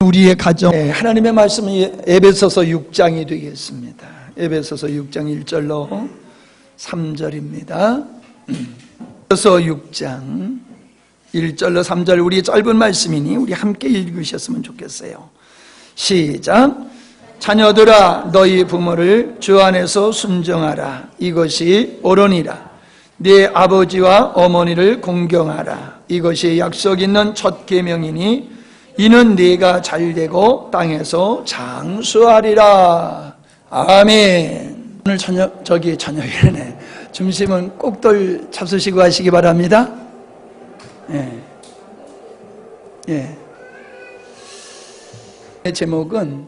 우리의 가정, 하나님의 말씀이 에베소서 6장이 되겠습니다. 에베소서 6장 1절로 3절입니다. 에베소서 6장 1절로 3절, 우리 짧은 말씀이니 우리 함께 읽으셨으면 좋겠어요. 시작. 자녀들아, 너희 부모를 주 안에서 순종하라. 이것이 옳으니라. 네 아버지와 어머니를 공경하라. 이것이 약속 있는 첫 계명이니 이는 네가 잘되고 땅에서 장수하리라. 아멘. 오늘 저녁에는 점심은 꼭들 잡수시고 하시기 바랍니다. 예. 제목은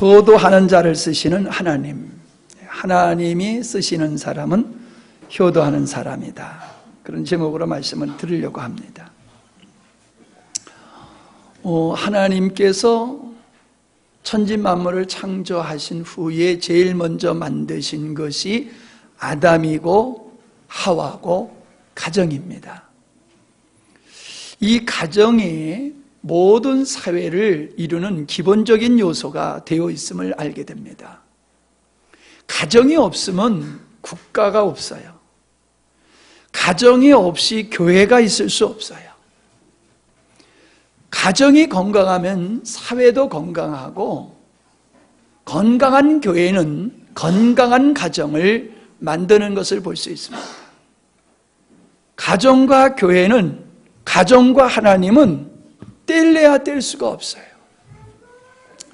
효도하는 자를 쓰시는 하나님. 하나님이 쓰시는 사람은 효도하는 사람이다. 그런 제목으로 말씀을 드리려고 합니다. 하나님께서 천지 만물을 창조하신 후에 제일 먼저 만드신 것이 아담이고 하와고 가정입니다. 이 가정이 모든 사회를 이루는 기본적인 요소가 되어 있음을 알게 됩니다. 가정이 없으면 국가가 없어요. 가정이 없이 교회가 있을 수 없어요. 가정이 건강하면 사회도 건강하고, 건강한 교회는 건강한 가정을 만드는 것을 볼 수 있습니다. 가정과 교회는, 가정과 하나님은 뗄래야 뗄 수가 없어요.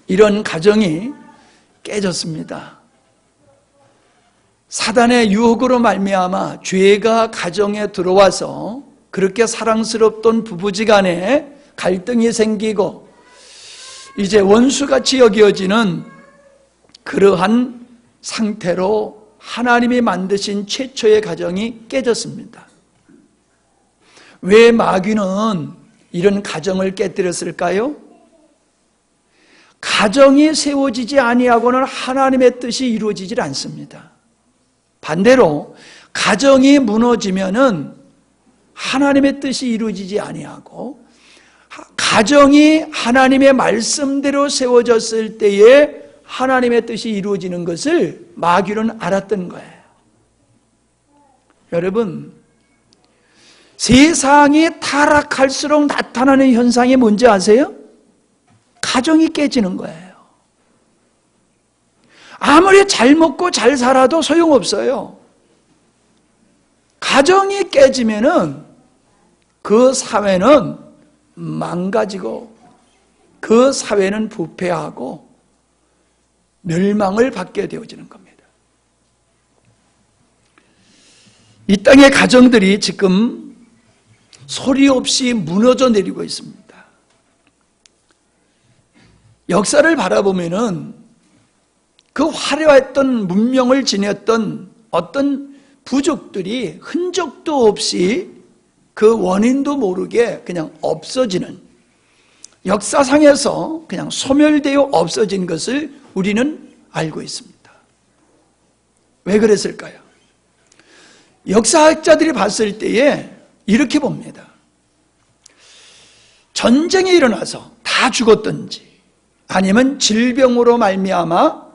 이런 가정이 깨졌습니다. 사단의 유혹으로 말미암아 죄가 가정에 들어와서 그렇게 사랑스럽던 부부지간에 갈등이 생기고 이제 원수같이 여겨지는 그러한 상태로 하나님이 만드신 최초의 가정이 깨졌습니다. 왜 마귀는 이런 가정을 깨뜨렸을까요? 가정이 세워지지 아니하고는 하나님의 뜻이 이루어지질 않습니다. 반대로 가정이 무너지면은 하나님의 뜻이 이루어지지 아니하고, 가정이 하나님의 말씀대로 세워졌을 때에 하나님의 뜻이 이루어지는 것을 마귀는 알았던 거예요. 여러분, 세상이 타락할수록 나타나는 현상이 뭔지 아세요? 가정이 깨지는 거예요. 아무리 잘 먹고 잘 살아도 소용없어요. 가정이 깨지면은 그 사회는 망가지고, 그 사회는 부패하고 멸망을 받게 되어지는 겁니다. 이 땅의 가정들이 지금 소리 없이 무너져 내리고 있습니다. 역사를 바라보면은 그 화려했던 문명을 지녔던 어떤 부족들이 흔적도 없이 그 원인도 모르게 그냥 없어지는, 역사상에서 그냥 소멸되어 없어진 것을 우리는 알고 있습니다. 왜 그랬을까요? 역사학자들이 봤을 때에 이렇게 봅니다. 전쟁이 일어나서 다 죽었든지 아니면 질병으로 말미암아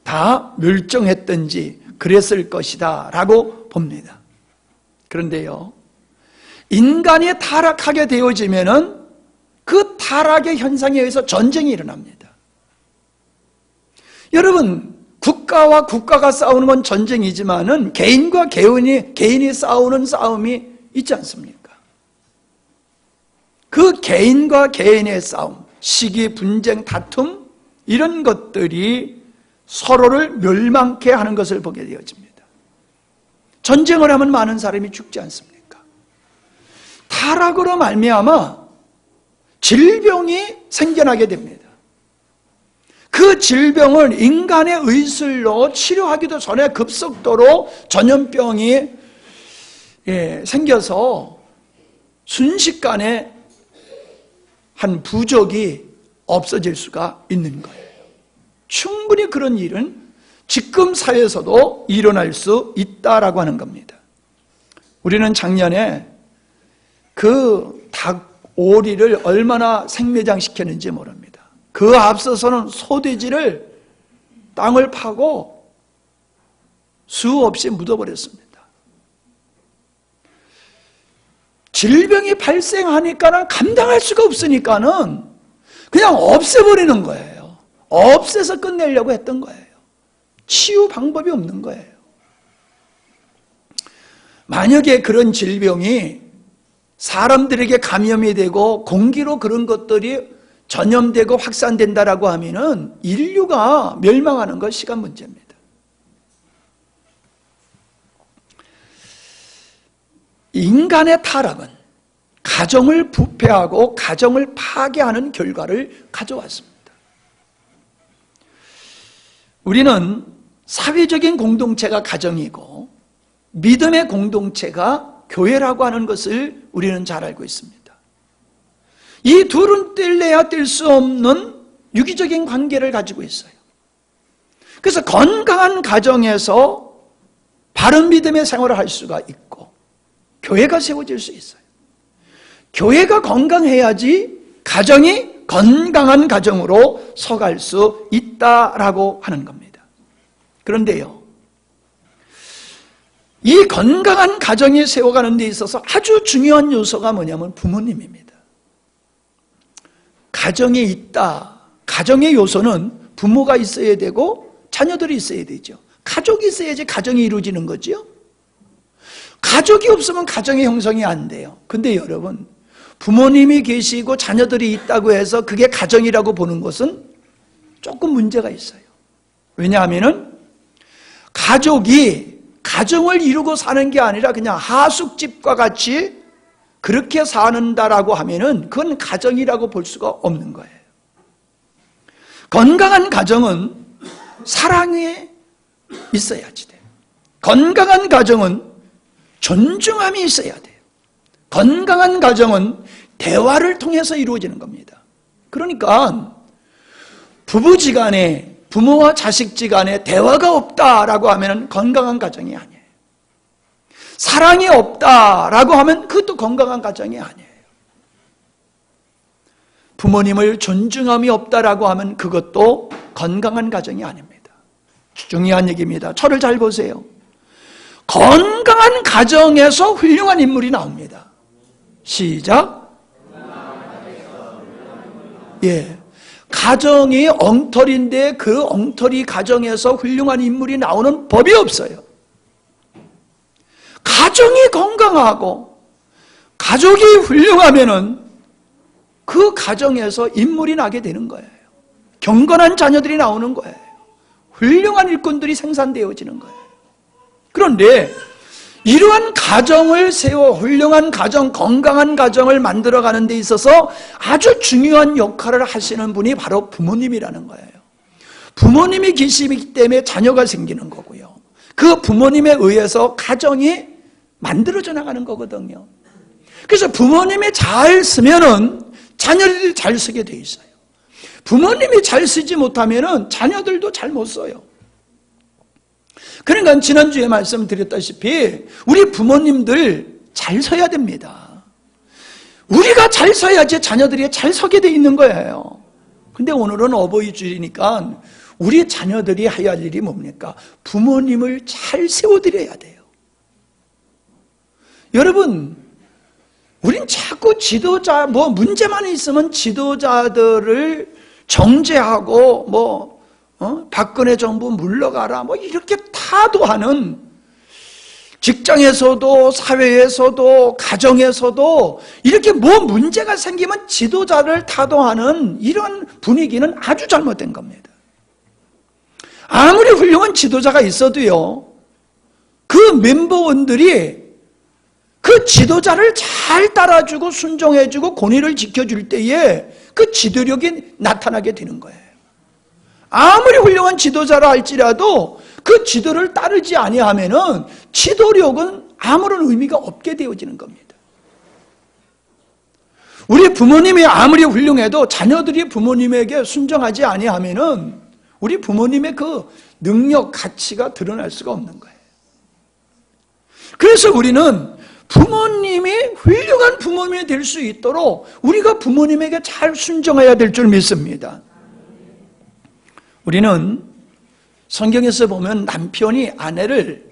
다 멸종했든지 그랬을 것이다 라고 봅니다. 그런데요, 인간이 타락하게 되어지면은 그 타락의 현상에 의해서 전쟁이 일어납니다. 여러분, 국가와 국가가 싸우는 건 전쟁이지만은 개인과 개인이 싸우는 싸움이 있지 않습니까? 그 개인과 개인의 싸움, 시기, 분쟁, 다툼, 이런 것들이 서로를 멸망케 하는 것을 보게 되어집니다. 전쟁을 하면 많은 사람이 죽지 않습니까? 타락으로 말미암아 질병이 생겨나게 됩니다. 그 질병을 인간의 의술로 치료하기도 전에 급속도로 전염병이 생겨서 순식간에 한 부족이 없어질 수가 있는 거예요. 충분히 그런 일은 지금 사회에서도 일어날 수 있다라고 하는 겁니다. 우리는 작년에 그 닭 오리를 얼마나 생매장시켰는지 모릅니다. 그 앞서서는 소돼지를 땅을 파고 수없이 묻어버렸습니다. 질병이 발생하니까는 감당할 수가 없으니까는 그냥 없애버리는 거예요. 없애서 끝내려고 했던 거예요. 치유 방법이 없는 거예요. 만약에 그런 질병이 사람들에게 감염이 되고 공기로 그런 것들이 전염되고 확산된다라고 하면은 인류가 멸망하는 건 시간 문제입니다. 인간의 타락은 가정을 부패하고 가정을 파괴하는 결과를 가져왔습니다. 우리는 사회적인 공동체가 가정이고 믿음의 공동체가 교회라고 하는 것을 우리는 잘 알고 있습니다. 이 둘은 뗄래야 뗄 수 없는 유기적인 관계를 가지고 있어요. 그래서 건강한 가정에서 바른 믿음의 생활을 할 수가 있고 교회가 세워질 수 있어요. 교회가 건강해야지 가정이 건강한 가정으로 서갈 수 있다라고 하는 겁니다. 그런데요, 이 건강한 가정이 세워가는 데 있어서 아주 중요한 요소가 뭐냐면 부모님입니다. 가정에 있다. 가정의 요소는 부모가 있어야 되고 자녀들이 있어야 되죠. 가족이 있어야지 가정이 이루어지는 거죠. 가족이 없으면 가정의 형성이 안 돼요. 근데 여러분, 부모님이 계시고 자녀들이 있다고 해서 그게 가정이라고 보는 것은 조금 문제가 있어요. 왜냐하면은 가족이 가정을 이루고 사는 게 아니라 그냥 하숙집과 같이 그렇게 사는다라고 하면은 그건 가정이라고 볼 수가 없는 거예요. 건강한 가정은 사랑이 있어야지 돼요. 건강한 가정은 존중함이 있어야 돼요. 건강한 가정은 대화를 통해서 이루어지는 겁니다. 그러니까 부부지간에 부모와 자식지간에 대화가 없다라고 하면 건강한 가정이 아니에요. 사랑이 없다라고 하면 그것도 건강한 가정이 아니에요. 부모님을 존중함이 없다라고 하면 그것도 건강한 가정이 아닙니다. 중요한 얘기입니다. 저를 잘 보세요. 건강한 가정에서 훌륭한 인물이 나옵니다. 시작. 예. 가정이 엉터리인데 그 엉터리 가정에서 훌륭한 인물이 나오는 법이 없어요. 가정이 건강하고 가족이 훌륭하면은 그 가정에서 인물이 나게 되는 거예요. 경건한 자녀들이 나오는 거예요. 훌륭한 일꾼들이 생산되어지는 거예요. 그런데 이러한 가정을 세워 훌륭한 가정, 건강한 가정을 만들어가는 데 있어서 아주 중요한 역할을 하시는 분이 바로 부모님이라는 거예요. 부모님이 계시기 때문에 자녀가 생기는 거고요. 그 부모님에 의해서 가정이 만들어져 나가는 거거든요. 그래서 부모님이 잘 쓰면은 자녀들이 잘 쓰게 돼 있어요. 부모님이 잘 쓰지 못하면은 자녀들도 잘 못 써요. 그러니까 지난주에 말씀드렸다시피 우리 부모님들 잘 서야 됩니다. 우리가 잘 서야지 자녀들이 잘 서게 돼 있는 거예요. 근데 오늘은 어버이주일이니까 우리 자녀들이 해야 할 일이 뭡니까? 부모님을 잘 세워드려야 돼요. 여러분, 우린 자꾸 지도자, 문제만 있으면 지도자들을 정죄하고 박근혜 정부 물러가라 이렇게 타도하는, 직장에서도 사회에서도 가정에서도 이렇게 문제가 생기면 지도자를 타도하는 이런 분위기는 아주 잘못된 겁니다. 아무리 훌륭한 지도자가 있어도요, 그 멤버원들이 그 지도자를 잘 따라주고 순종해주고 권위를 지켜줄 때에 그 지도력이 나타나게 되는 거예요. 아무리 훌륭한 지도자라 할지라도 그 지도를 따르지 아니하면은 지도력은 아무런 의미가 없게 되어지는 겁니다. 우리 부모님이 아무리 훌륭해도 자녀들이 부모님에게 순종하지 아니하면은 우리 부모님의 그 능력, 가치가 드러날 수가 없는 거예요. 그래서 우리는 부모님이 훌륭한 부모님이 될 수 있도록 우리가 부모님에게 잘 순종해야 될 줄 믿습니다. 우리는 성경에서 보면 남편이 아내를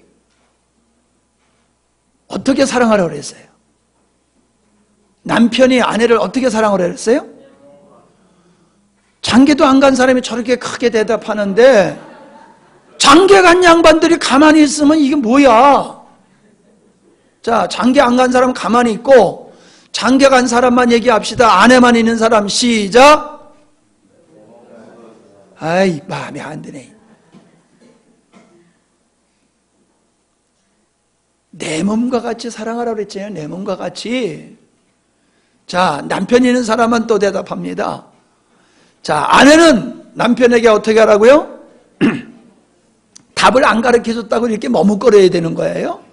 어떻게 사랑하라고 그랬어요? 남편이 아내를 어떻게 사랑하라고 그랬어요? 장계도 안 간 사람이 저렇게 크게 대답하는데 장계 간 양반들이 가만히 있으면 이게 뭐야? 자, 장계 안 간 사람은 가만히 있고 장계 간 사람만 얘기합시다. 아내만 있는 사람 시작. 아이, 마음에 안 드네. 내 몸과 같이 사랑하라고 그랬잖아요. 내 몸과 같이. 자, 남편 있는 사람은 또 대답합니다. 자, 아내는 남편에게 어떻게 하라고요? 답을 안 가르쳐줬다고 이렇게 머뭇거려야 되는 거예요?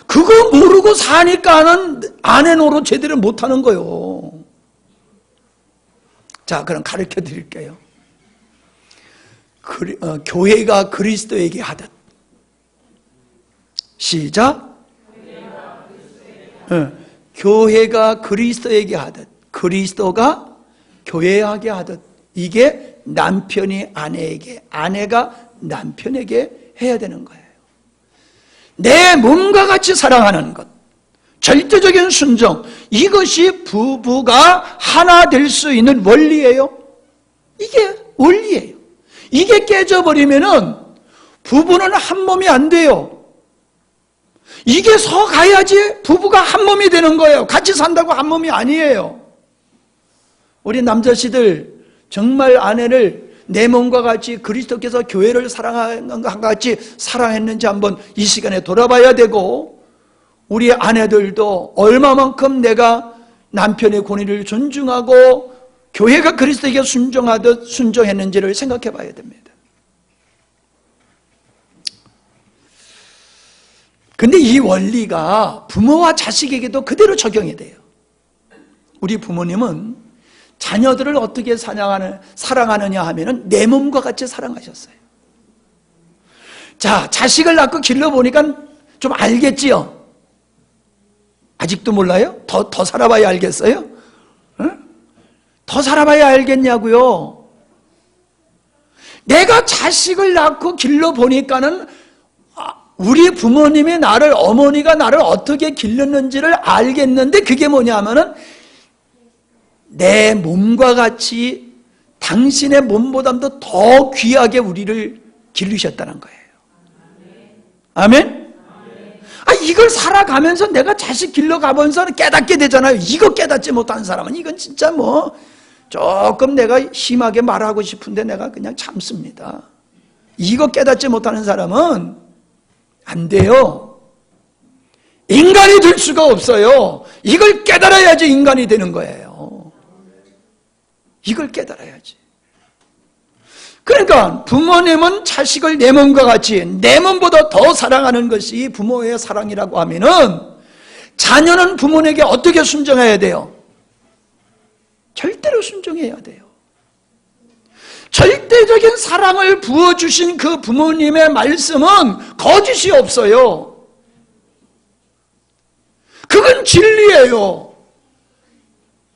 그거 모르고 사니까는 아내 노릇 제대로 못하는 거예요. 자, 그럼 가르쳐 드릴게요. 교회가 그리스도에게 하듯. 시작. 교회가 그리스도에게 하듯, 그리스도가 교회에게 하듯. 이게 남편이 아내에게, 아내가 남편에게 해야 되는 거예요. 내 몸과 같이 사랑하는 것, 절대적인 순종, 이것이 부부가 하나 될 수 있는 원리예요. 이게 원리예요. 이게 깨져버리면은 부부는 한 몸이 안 돼요. 이게 서가야지 부부가 한 몸이 되는 거예요. 같이 산다고 한 몸이 아니에요. 우리 남자씨들 정말 아내를 내 몸과 같이 그리스도께서 교회를 사랑하는 것과 같이 사랑했는지 한번 이 시간에 돌아봐야 되고, 우리 아내들도 얼마만큼 내가 남편의 권위를 존중하고 교회가 그리스도에게 순종하듯 순종했는지를 생각해 봐야 됩니다. 근데 이 원리가 부모와 자식에게도 그대로 적용이 돼요. 우리 부모님은 자녀들을 어떻게 사랑하느냐 하면은 내 몸과 같이 사랑하셨어요. 자, 자식을 낳고 길러보니까 좀 알겠지요? 아직도 몰라요? 더 살아봐야 알겠어요? 응? 더 살아봐야 알겠냐고요? 내가 자식을 낳고 길러보니까는 우리 부모님이 나를, 어머니가 나를 어떻게 길렀는지를 알겠는데, 그게 뭐냐면은 내 몸과 같이 당신의 몸보다도 더 귀하게 우리를 기르셨다는 거예요. 아멘? 이걸 살아가면서 내가 자식 길러가면서 깨닫게 되잖아요. 이거 깨닫지 못한 사람은 이건 진짜 뭐 조금 내가 심하게 말하고 싶은데 내가 그냥 참습니다. 이거 깨닫지 못하는 사람은 안 돼요. 인간이 될 수가 없어요. 이걸 깨달아야지 인간이 되는 거예요. 이걸 깨달아야지. 그러니까 부모님은 자식을 내 몸과 같이, 내 몸보다 더 사랑하는 것이 부모의 사랑이라고 하면은, 자녀는 부모에게 어떻게 순종해야 돼요? 절대로 순종해야 돼요. 절대적인 사랑을 부어주신 그 부모님의 말씀은 거짓이 없어요. 그건 진리예요.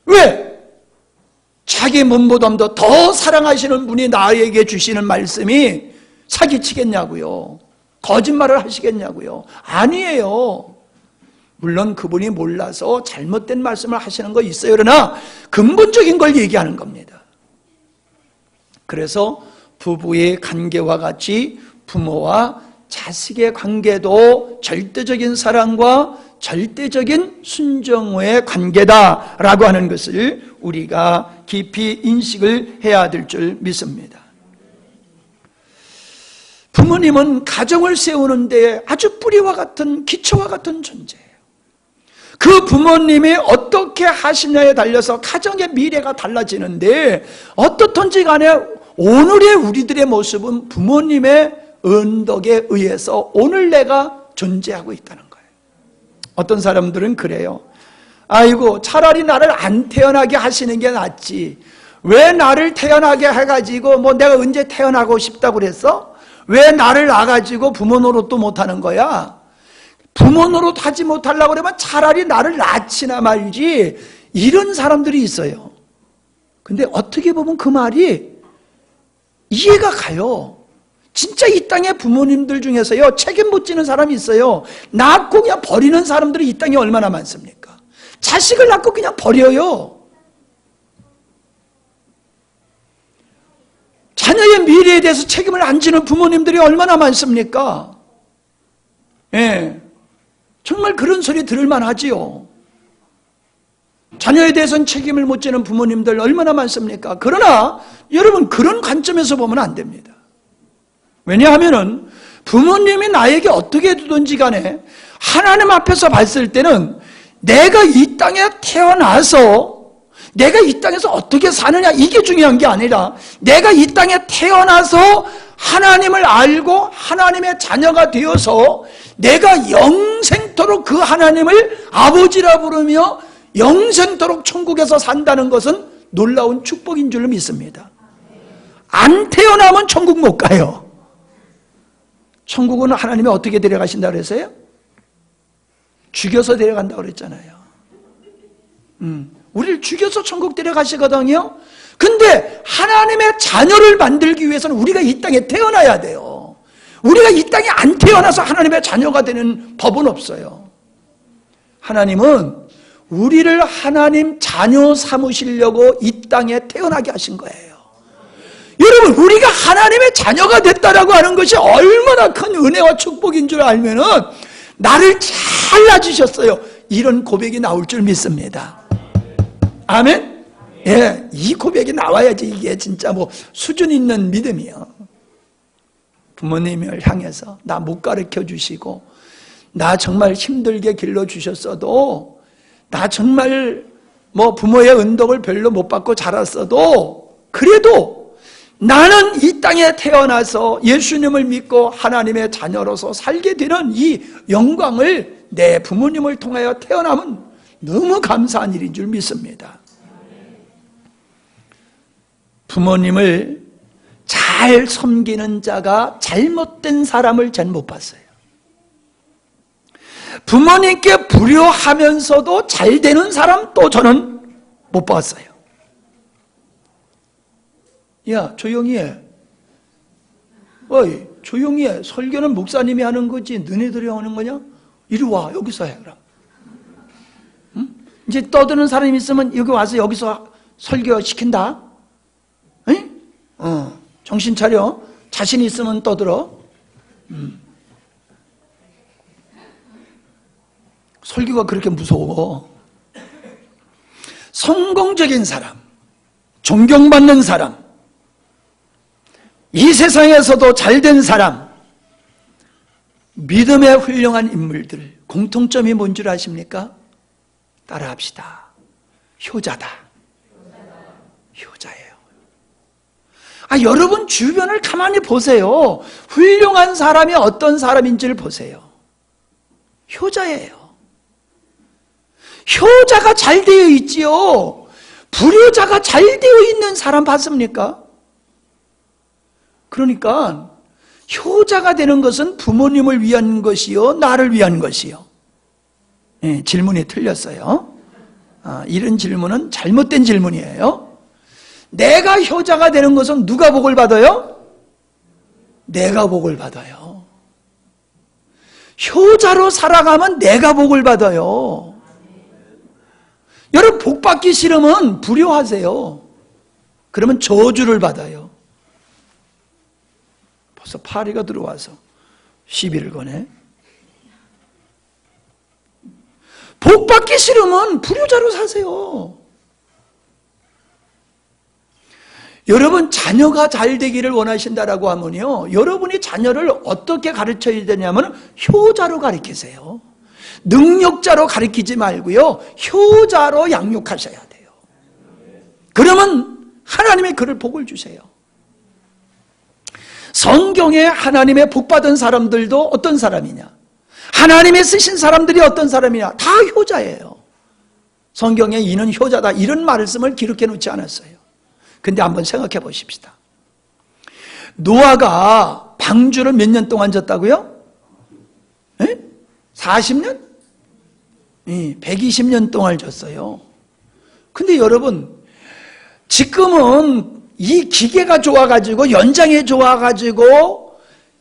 왜? 자기 몸보다도 더 사랑하시는 분이 나에게 주시는 말씀이 사기치겠냐고요? 거짓말을 하시겠냐고요? 아니에요. 물론 그분이 몰라서 잘못된 말씀을 하시는 거 있어요. 그러나 근본적인 걸 얘기하는 겁니다. 그래서 부부의 관계와 같이 부모와 자식의 관계도 절대적인 사랑과 절대적인 순종의 관계다라고 하는 것을 우리가 깊이 인식을 해야 될 줄 믿습니다. 부모님은 가정을 세우는 데 아주 뿌리와 같은, 기초와 같은 존재예요. 그 부모님이 어떻게 하시냐에 달려서 가정의 미래가 달라지는데, 어떻든지 간에 오늘의 우리들의 모습은 부모님의 은덕에 의해서 오늘 내가 존재하고 있다는 거예요. 어떤 사람들은 그래요. 아이고, 차라리 나를 안 태어나게 하시는 게 낫지. 왜 나를 태어나게 해가지고 뭐 내가 언제 태어나고 싶다고 그랬어? 왜 나를 낳아가지고 부모 노릇도 못하는 거야? 부모 노릇 하지 못하려고 그러면 차라리 나를 낳지나 말지, 이런 사람들이 있어요. 근데 어떻게 보면 그 말이 이해가 가요. 진짜 이 땅의 부모님들 중에서요, 책임 못 지는 사람이 있어요. 낳고 그냥 버리는 사람들이 이 땅에 얼마나 많습니까? 자식을 낳고 그냥 버려요. 자녀의 미래에 대해서 책임을 안 지는 부모님들이 얼마나 많습니까? 예, 정말 그런 소리 들을만 하지요. 자녀에 대해서는 책임을 못 지는 부모님들 얼마나 많습니까? 그러나 여러분, 그런 관점에서 보면 안 됩니다. 왜냐하면은 부모님이 나에게 어떻게 두든지 간에 하나님 앞에서 봤을 때는 내가 이 땅에 태어나서 내가 이 땅에서 어떻게 사느냐, 이게 중요한 게 아니라 내가 이 땅에 태어나서 하나님을 알고 하나님의 자녀가 되어서 내가 영생토록 그 하나님을 아버지라 부르며 영생토록 천국에서 산다는 것은 놀라운 축복인 줄 믿습니다. 안 태어나면 천국 못 가요. 천국은 하나님이 어떻게 데려가신다고 그랬어요? 죽여서 데려간다고 그랬잖아요. 우리를 죽여서 천국 데려가시거든요. 근데 하나님의 자녀를 만들기 위해서는 우리가 이 땅에 태어나야 돼요. 우리가 이 땅에 안 태어나서 하나님의 자녀가 되는 법은 없어요. 하나님은 우리를 하나님 자녀 삼으시려고 이 땅에 태어나게 하신 거예요. 여러분, 우리가 하나님의 자녀가 됐다라고 하는 것이 얼마나 큰 은혜와 축복인 줄 알면은 나를 잘 낳으셨어요, 이런 고백이 나올 줄 믿습니다. 아멘? 예, 이 고백이 나와야지 이게 진짜 뭐 수준 있는 믿음이요. 부모님을 향해서 나 못 가르쳐 주시고, 나 정말 힘들게 길러 주셨어도, 나 정말 뭐 부모의 은덕을 별로 못 받고 자랐어도, 그래도 나는 이 땅에 태어나서 예수님을 믿고 하나님의 자녀로서 살게 되는 이 영광을 내 부모님을 통하여 태어나면 너무 감사한 일인 줄 믿습니다. 부모님을 잘 섬기는 자가 잘못된 사람을 전 못 봤어요. 부모님께 불효하면서도 잘 되는 사람 또 저는 못 봤어요. 야, 조용히 해. 어이, 조용히 해. 설교는 목사님이 하는 거지 너네들이 하는 거냐? 이리 와, 여기서 해 그럼. 응? 이제 떠드는 사람이 있으면 여기 와서 여기서 설교 시킨다. 응? 정신 차려. 자신 있으면 떠들어. 설교가 그렇게 무서워. 성공적인 사람, 존경받는 사람, 이 세상에서도 잘된 사람, 믿음의 훌륭한 인물들, 공통점이 뭔 줄 아십니까? 따라합시다. 효자다. 효자예요. 여러분 주변을 가만히 보세요. 훌륭한 사람이 어떤 사람인지를 보세요. 효자예요. 효자가 잘 되어 있지요. 불효자가 잘 되어 있는 사람 봤습니까? 그러니까 효자가 되는 것은 부모님을 위한 것이요, 나를 위한 것이요. 네, 질문이 틀렸어요. 이런 질문은 잘못된 질문이에요. 내가 효자가 되는 것은 누가 복을 받아요? 내가 복을 받아요. 효자로 살아가면 내가 복을 받아요. 여러분, 복 받기 싫으면 불효하세요. 그러면 저주를 받아요. 벌써 파리가 들어와서 시비를 거네. 복 받기 싫으면 불효자로 사세요. 여러분, 자녀가 잘 되기를 원하신다라고 하면요, 여러분이 자녀를 어떻게 가르쳐야 되냐면 효자로 가르치세요. 능력자로 가르치지 말고요, 효자로 양육하셔야 돼요. 그러면 하나님의 그를 복을 주세요. 성경에 하나님의 복받은 사람들도 어떤 사람이냐, 하나님의 쓰신 사람들이 어떤 사람이냐, 다 효자예요. 성경에 이는 효자다 이런 말씀을 기록해 놓지 않았어요. 근데 한번 생각해 보십시다. 노아가 방주를 몇 년 동안 졌다고요? 네? 40년? 120년 동안 줬어요. 근데 여러분, 지금은 이 기계가 좋아가지고, 연장이 좋아가지고,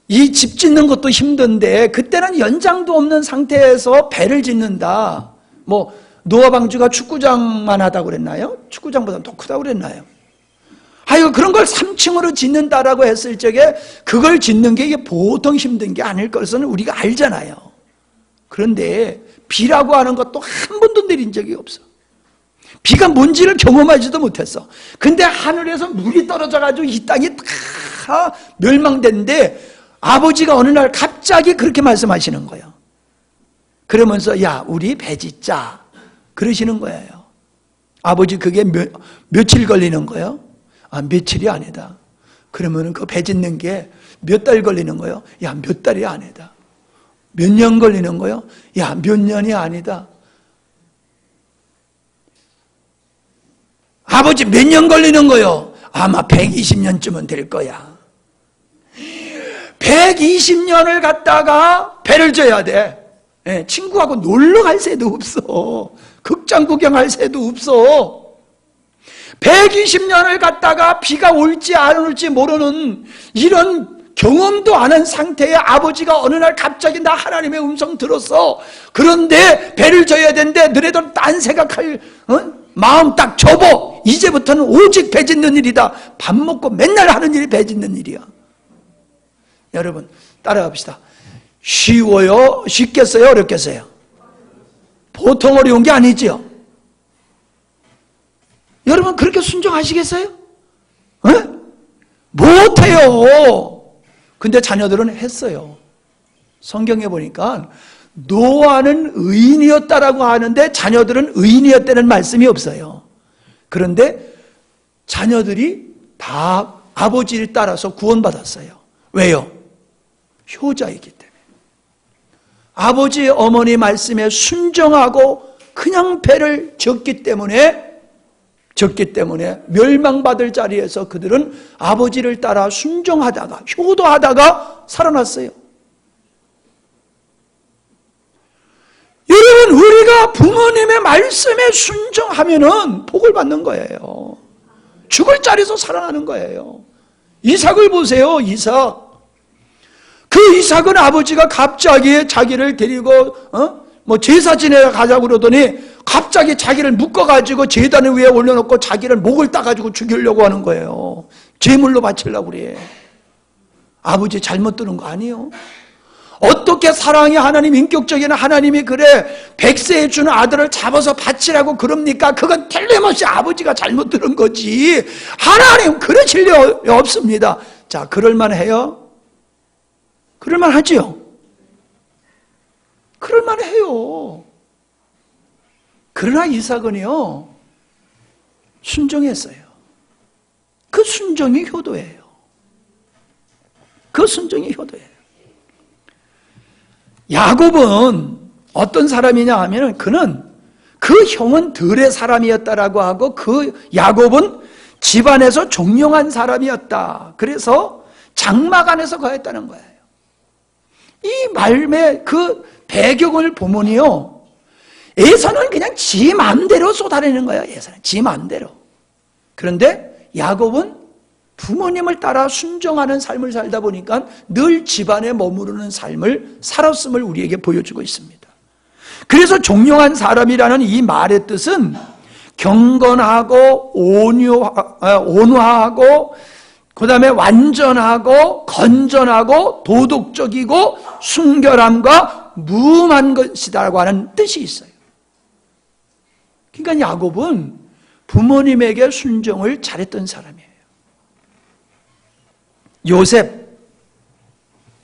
이 집 짓는 것도 힘든데, 그때는 연장도 없는 상태에서 배를 짓는다. 뭐, 노아 방주가 축구장만 하다고 그랬나요? 축구장보다 더 크다고 그랬나요? 아유, 그런 걸 3층으로 짓는다라고 했을 적에 그걸 짓는 게 이게 보통 힘든 게 아닐 것은 우리가 알잖아요. 그런데 비라고 하는 것도 한 번도 내린 적이 없어. 비가 뭔지를 경험하지도 못했어. 근데 하늘에서 물이 떨어져가지고 이 땅이 다 멸망됐는데 아버지가 어느 날 갑자기 그렇게 말씀하시는 거예요. 그러면서 야, 우리 배 짓자 그러시는 거예요. 아버지 그게 며칠 걸리는 거예요? 아, 며칠이 아니다. 그러면 그 배 짓는 게 몇 달 걸리는 거예요? 야, 몇 달이 아니다. 몇 년 걸리는 거예요? 야, 몇 년이 아니다. 아버지 몇 년 걸리는 거예요? 아마 120년쯤은 될 거야. 120년을 갖다가 배를 져야 돼. 예, 친구하고 놀러 갈 새도 없어. 극장 구경할 새도 없어. 120년을 갖다가 비가 올지 안 올지 모르는 이런 경험도 안 한 상태의 아버지가 어느 날 갑자기 나 하나님의 음성 들었어. 그런데 배를 져야 되는데 너네들 딴 생각할 마음 딱 접어. 이제부터는 오직 배 짓는 일이다. 밥 먹고 맨날 하는 일이 배 짓는 일이야. 여러분 따라갑시다. 쉬워요? 쉽겠어요? 어렵겠어요? 보통 어려운 게 아니지요. 여러분 그렇게 순종하시겠어요? 못해요. 근데 자녀들은 했어요. 성경에 보니까 노아는 의인이었다라고 하는데 자녀들은 의인이었다는 말씀이 없어요. 그런데 자녀들이 다 아버지를 따라서 구원받았어요. 왜요? 효자이기 때문에. 아버지 어머니 말씀에 순종하고 그냥 배를 졌기 때문에 멸망받을 자리에서 그들은 아버지를 따라 순종하다가 효도하다가 살아났어요. 여러분 우리가 부모님의 말씀에 순종하면은 복을 받는 거예요. 죽을 자리에서 살아나는 거예요. 이삭을 보세요. 이삭. 그 이삭은 아버지가 갑자기 자기를 데리고 제사 지내러 가자고 그러더니 갑자기 자기를 묶어가지고 제단 위에 올려놓고 자기를 목을 따가지고 죽이려고 하는 거예요. 제물로 바치려고 그래. 아버지 잘못 들은 거 아니에요? 어떻게 사랑이 하나님, 인격적인 하나님이 그래 100세에 주는 아들을 잡아서 바치라고 그럽니까? 그건 틀림없이 아버지가 잘못 들은 거지. 하나님 그러실 리 없습니다. 자, 그럴만 해요? 그럴만 하지요? 그럴만 해요. 그러나 이삭은요 순종했어요. 그 순종이 효도예요. 그 순종이 효도예요. 야곱은 어떤 사람이냐 하면 그는 그 형은 들의 사람이었다라고 하고 그 야곱은 집안에서 종용한 사람이었다. 그래서 장막 안에서 거했다는 거예요. 이 말의 그 배경을 보면요 에서는 그냥 지 마음대로 쏟아내는 거예요. 에서는 지 마음대로. 그런데 야곱은 부모님을 따라 순종하는 삶을 살다 보니까 늘 집안에 머무르는 삶을 살았음을 우리에게 보여주고 있습니다. 그래서 종용한 사람이라는 이 말의 뜻은 경건하고 온화하고 그 다음에 완전하고 건전하고 도덕적이고 순결함과 무음한 것이라고 하는 뜻이 있어요. 그러니까 야곱은 부모님에게 순종을 잘했던 사람이에요. 요셉,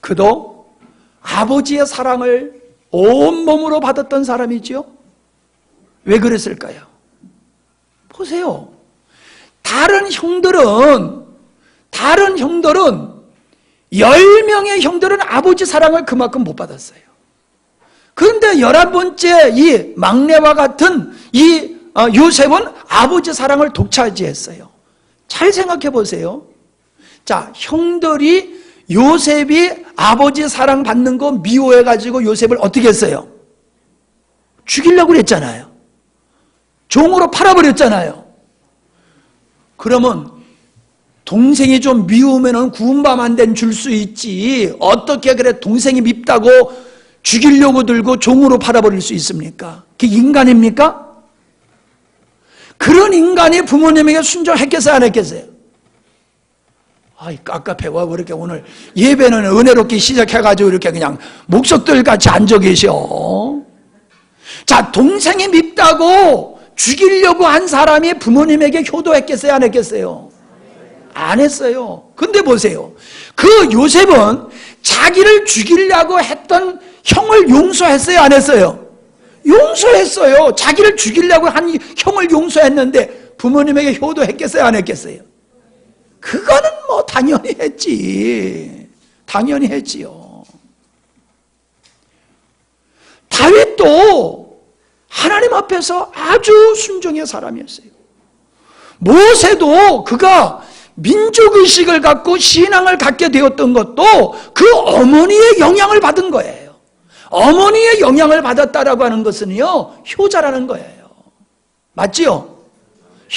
그도 아버지의 사랑을 온몸으로 받았던 사람이지요. 왜 그랬을까요? 보세요. 다른 형들은 10명의 형들은 아버지 사랑을 그만큼 못 받았어요. 그런데 11번째 이 막내와 같은 이 요셉은 아버지 사랑을 독차지했어요. 잘 생각해 보세요. 자, 형들이 요셉이 아버지 사랑 받는 거 미워해가지고 요셉을 어떻게 했어요? 죽이려고 그랬잖아요. 종으로 팔아버렸잖아요. 그러면 동생이 좀 미우면은 구운 밤 한 덴 줄 수 있지, 어떻게 그래 동생이 밉다고 죽이려고 들고 종으로 팔아버릴 수 있습니까? 그게 인간입니까? 그런 인간이 부모님에게 순종했겠어요, 안 했겠어요? 아이, 깝깝해. 왜 이렇게 오늘 예배는 은혜롭게 시작해가지고 이렇게 그냥 목석들 같이 앉아 계셔. 자, 동생이 밉다고 죽이려고 한 사람이 부모님에게 효도했겠어요, 안 했겠어요? 안 했어요. 근데 보세요. 그 요셉은 자기를 죽이려고 했던 형을 용서했어요, 안 했어요? 용서했어요. 자기를 죽이려고 한 형을 용서했는데 부모님에게 효도했겠어요, 안 했겠어요? 그거는 뭐 당연히 했지. 당연히 했지요. 다윗도 하나님 앞에서 아주 순종의 사람이었어요. 모세도 그가 민족의식을 갖고 신앙을 갖게 되었던 것도 그 어머니의 영향을 받은 거예요. 어머니의 영향을 받았다라고 하는 것은요, 효자라는 거예요. 맞지요?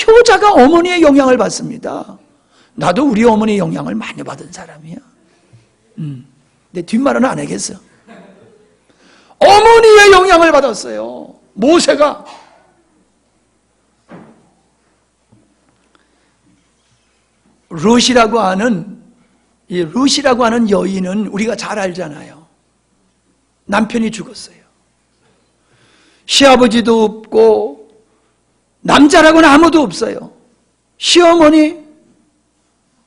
효자가 어머니의 영향을 받습니다. 나도 우리 어머니의 영향을 많이 받은 사람이야. 내 뒷말은 안 하겠어. 어머니의 영향을 받았어요. 모세가. 룻이라고 하는, 이 룻이라고 하는 여인은 우리가 잘 알잖아요. 남편이 죽었어요. 시아버지도 없고 남자라고는 아무도 없어요. 시어머니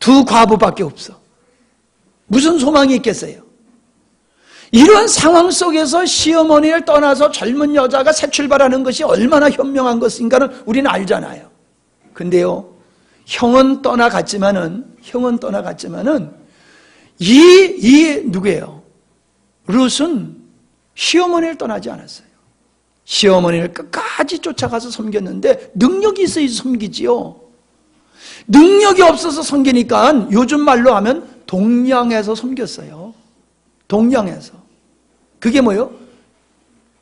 두 과부밖에 없어. 무슨 소망이 있겠어요? 이런 상황 속에서 시어머니를 떠나서 젊은 여자가 새 출발하는 것이 얼마나 현명한 것인가는 우리는 알잖아요. 근데요, 형은 떠나갔지만은 누구예요? 룻은 시어머니를 떠나지 않았어요. 시어머니를 끝까지 쫓아가서 섬겼는데, 능력이 있어야 섬기지요. 능력이 없어서 섬기니까 요즘 말로 하면 동냥해서 섬겼어요. 동냥해서. 그게 뭐예요?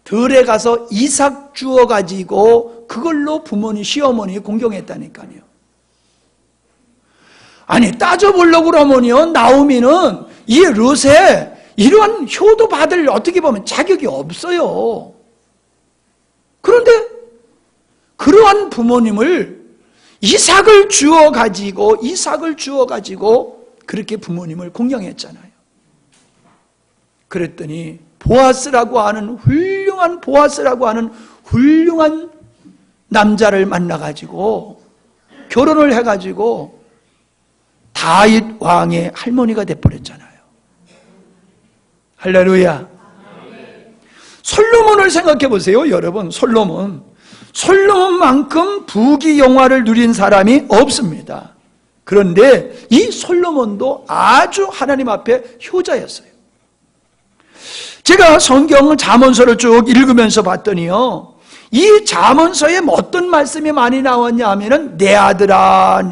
들에 가서 이삭 주워가지고 그걸로 시어머니 공경했다니까요. 아니, 따져보려고 그러면요, 나오미는 이 룻에 이러한 효도 받을 어떻게 보면 자격이 없어요. 그런데 그러한 부모님을 이삭을 주워가지고 그렇게 부모님을 공경했잖아요. 그랬더니 보아스라고 하는 훌륭한 남자를 만나가지고 결혼을 해가지고 다윗 왕의 할머니가 돼버렸잖아요. 할렐루야. 솔로몬을 생각해 보세요, 여러분. 솔로몬만큼 부귀영화를 누린 사람이 없습니다. 그런데 이 솔로몬도 아주 하나님 앞에 효자였어요. 제가 성경 잠언서를 쭉 읽으면서 봤더니요, 이 잠언서에 어떤 말씀이 많이 나왔냐 하면은 내 아들아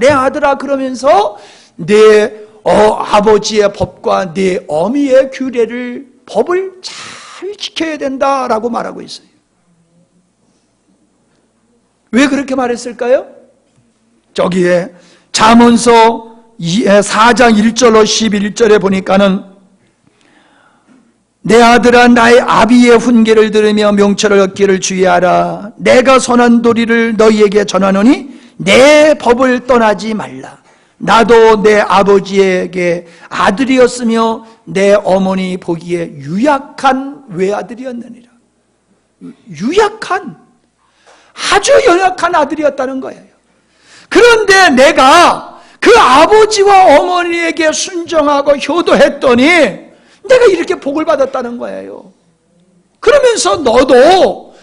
그러면서 내 아버지의 법과 내 어미의 법을 잘 지켜야 된다라고 말하고 있어요. 왜 그렇게 말했을까요? 저기에 잠언서 4장 1절로 11절에 보니까는 내 아들아 나의 아비의 훈계를 들으며 명철을 얻기를 주의하라. 내가 선한 도리를 너희에게 전하노니 내 법을 떠나지 말라. 나도 내 아버지에게 아들이었으며 내 어머니 보기에 유약한 외아들이었느니라. 아주 연약한 아들이었다는 거예요. 그런데 내가 그 아버지와 어머니에게 순종하고 효도했더니 내가 이렇게 복을 받았다는 거예요. 그러면서 너도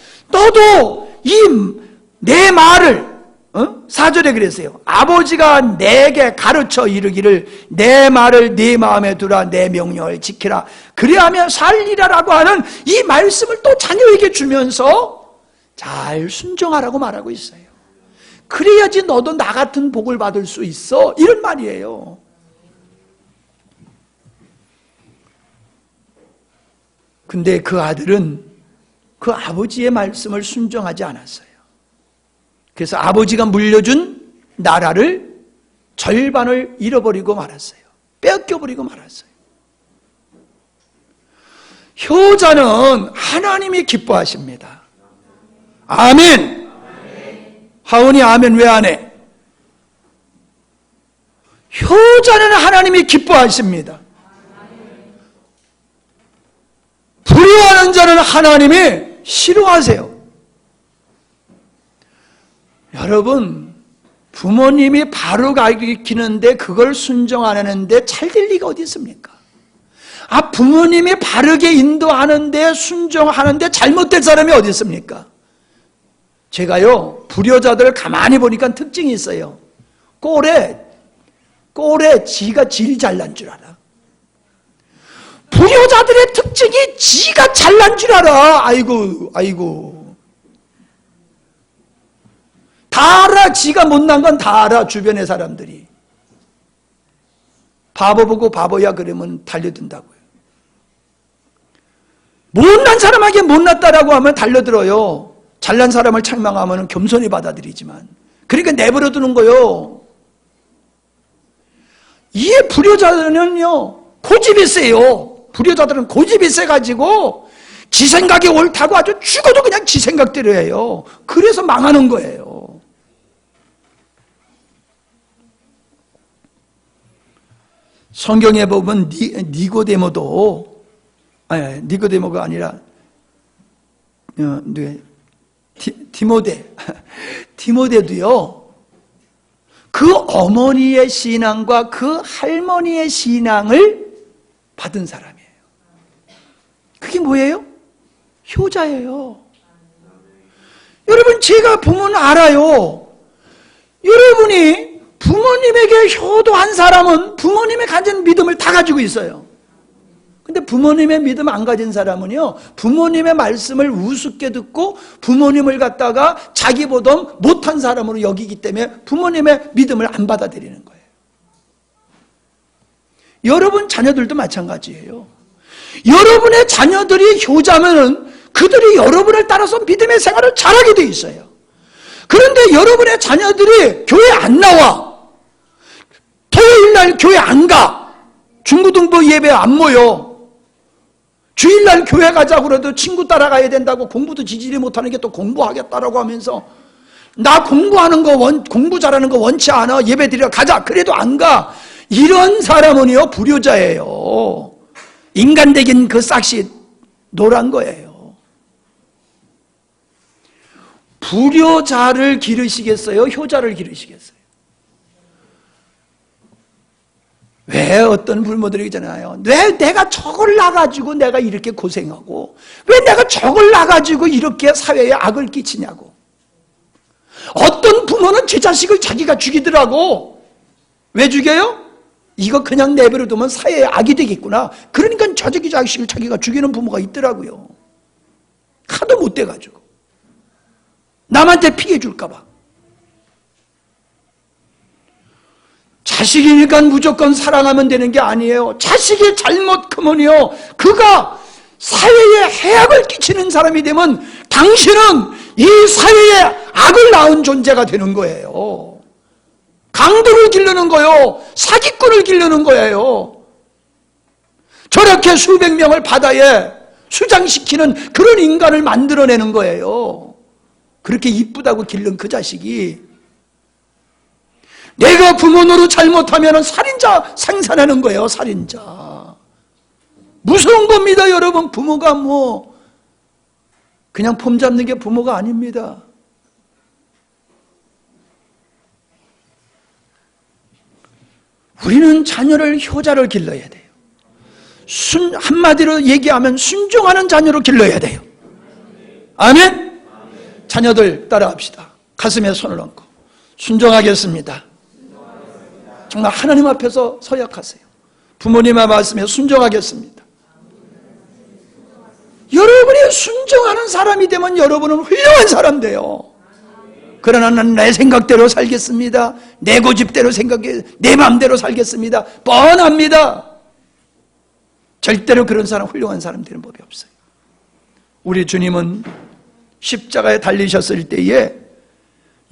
내 말을 4절에 그랬어요. 아버지가 내게 가르쳐 이르기를 내 말을 네 마음에 두라, 내 명령을 지키라, 그리하면 살리라라고 하는 이 말씀을 또 자녀에게 주면서 잘 순종하라고 말하고 있어요. 그래야지 너도 나 같은 복을 받을 수 있어, 이런 말이에요. 근데 그 아들은 그 아버지의 말씀을 순종하지 않았어요. 그래서 아버지가 물려준 나라를 절반을 잃어버리고 말았어요. 뺏겨버리고 말았어요. 효자는 하나님이 기뻐하십니다. 아멘. 하은이 아멘 왜 안 해? 효자는 하나님이 기뻐하십니다. 불효하는 자는 하나님이 싫어하세요. 여러분, 부모님이 바로 가르치는데 그걸 순종 안 하는데 잘 될 리가 어디 있습니까? 부모님이 바르게 인도하는데 순종하는데 잘못된 사람이 어디 있습니까? 제가요, 불효자들 가만히 보니까 특징이 있어요. 꼴에 지가 제일 잘난 줄 알아. 불효자들의 특징이 지가 잘난 줄 알아. 아이고. 다 알아. 지가 못난 건 다 알아. 주변의 사람들이. 바보 보고 바보야 그러면 달려든다고요. 못난 사람에게 못났다라고 하면 달려들어요. 잘난 사람을 책망하면 겸손히 받아들이지만. 그러니까 내버려 두는 거요. 이 불효자들은요, 고집이 세요. 불효자들은 고집이 세가지고 지 생각이 옳다고 아주 죽어도 그냥 지 생각대로 해요. 그래서 망하는 거예요. 성경에 보면 니고데모가 아니라 디모데도요, 그 어머니의 신앙과 그 할머니의 신앙을 받은 사람이에요. 그게 뭐예요? 효자예요. 여러분, 제가 보면 알아요. 여러분이 부모님에게 효도한 사람은 부모님의 가진 믿음을 다 가지고 있어요. 근데 부모님의 믿음 안 가진 사람은요, 부모님의 말씀을 우습게 듣고 부모님을 갖다가 자기보다 못한 사람으로 여기기 때문에 부모님의 믿음을 안 받아들이는 거예요. 여러분 자녀들도 마찬가지예요. 여러분의 자녀들이 효자면은 그들이 여러분을 따라서 믿음의 생활을 잘하게 돼 있어요. 그런데 여러분의 자녀들이 교회 안 나와, 토요일날 교회 안 가, 중고등부 예배 안 모여, 주일날 교회 가자고 그래도 친구 따라가야 된다고 공부도 지지리 못하는 게 또 공부하겠다라고 하면서 나 공부하는 거 공부 잘하는 거 원치 않아, 예배 드리러 가자 그래도 안 가. 이런 사람은요 불효자예요. 인간적인 그 싹시 노란 거예요. 불효자를 기르시겠어요? 효자를 기르시겠어요? 왜 어떤 부모들이 있잖아요. 왜 내가 저걸 낳아가지고 내가 이렇게 고생하고, 왜 내가 저걸 낳아가지고 이렇게 사회에 악을 끼치냐고. 어떤 부모는 제 자식을 자기가 죽이더라고. 왜 죽여요? 이거 그냥 내버려 두면 사회에 악이 되겠구나. 그러니까 저 자식을 자기가 죽이는 부모가 있더라고요. 하도 못 돼가지고. 남한테 피해 줄까 봐. 자식이니까 무조건 사랑하면 되는 게 아니에요. 자식이 잘못 크면요, 그가 사회에 해악을 끼치는 사람이 되면 당신은 이 사회에 악을 낳은 존재가 되는 거예요. 강도를 기르는 거예요. 사기꾼을 기르는 거예요. 저렇게 수백 명을 바다에 수장시키는 그런 인간을 만들어내는 거예요. 그렇게 이쁘다고 기른 그 자식이 내가 부모 노릇 잘못하면 살인자 생산하는 거예요. 살인자. 무서운 겁니다. 여러분, 부모가 그냥 폼 잡는 게 부모가 아닙니다. 우리는 자녀를 효자를 길러야 돼요. 한마디로 얘기하면 순종하는 자녀로 길러야 돼요. 아멘? 자녀들 따라합시다. 가슴에 손을 얹고 순종하겠습니다. 정말 하나님 앞에서 서약하세요. 부모님의 말씀에 순종하겠습니다. 여러분이 순종하는 사람이 되면 여러분은 훌륭한 사람 돼요. 그러나 나는 내 생각대로 살겠습니다. 내 고집대로 생각해, 내 마음대로 살겠습니다. 뻔합니다. 절대로 그런 사람, 훌륭한 사람 되는 법이 없어요. 우리 주님은 십자가에 달리셨을 때에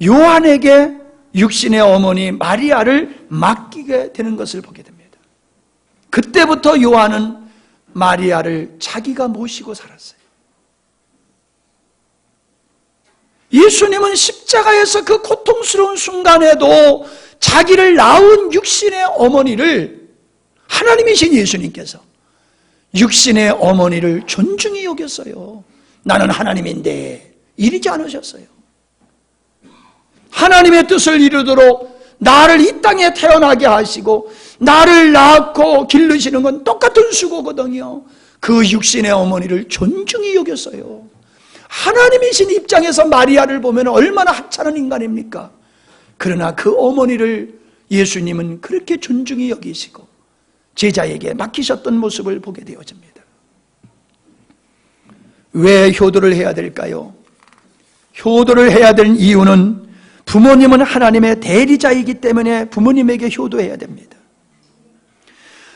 요한에게 육신의 어머니 마리아를 맡기게 되는 것을 보게 됩니다. 그때부터 요한은 마리아를 자기가 모시고 살았어요. 예수님은 십자가에서 그 고통스러운 순간에도 자기를 낳은 육신의 어머니를, 하나님이신 예수님께서 육신의 어머니를 존중히 여겼어요. 나는 하나님인데 이러지 않으셨어요. 하나님의 뜻을 이루도록 나를 이 땅에 태어나게 하시고 나를 낳고 기르시는 건 똑같은 수고거든요. 그 육신의 어머니를 존중히 여겼어요. 하나님이신 입장에서 마리아를 보면 얼마나 하찮은 인간입니까? 그러나 그 어머니를 예수님은 그렇게 존중히 여기시고 제자에게 맡기셨던 모습을 보게 되어집니다. 왜 효도를 해야 될까요? 효도를 해야 될 이유는 부모님은 하나님의 대리자이기 때문에 부모님에게 효도해야 됩니다.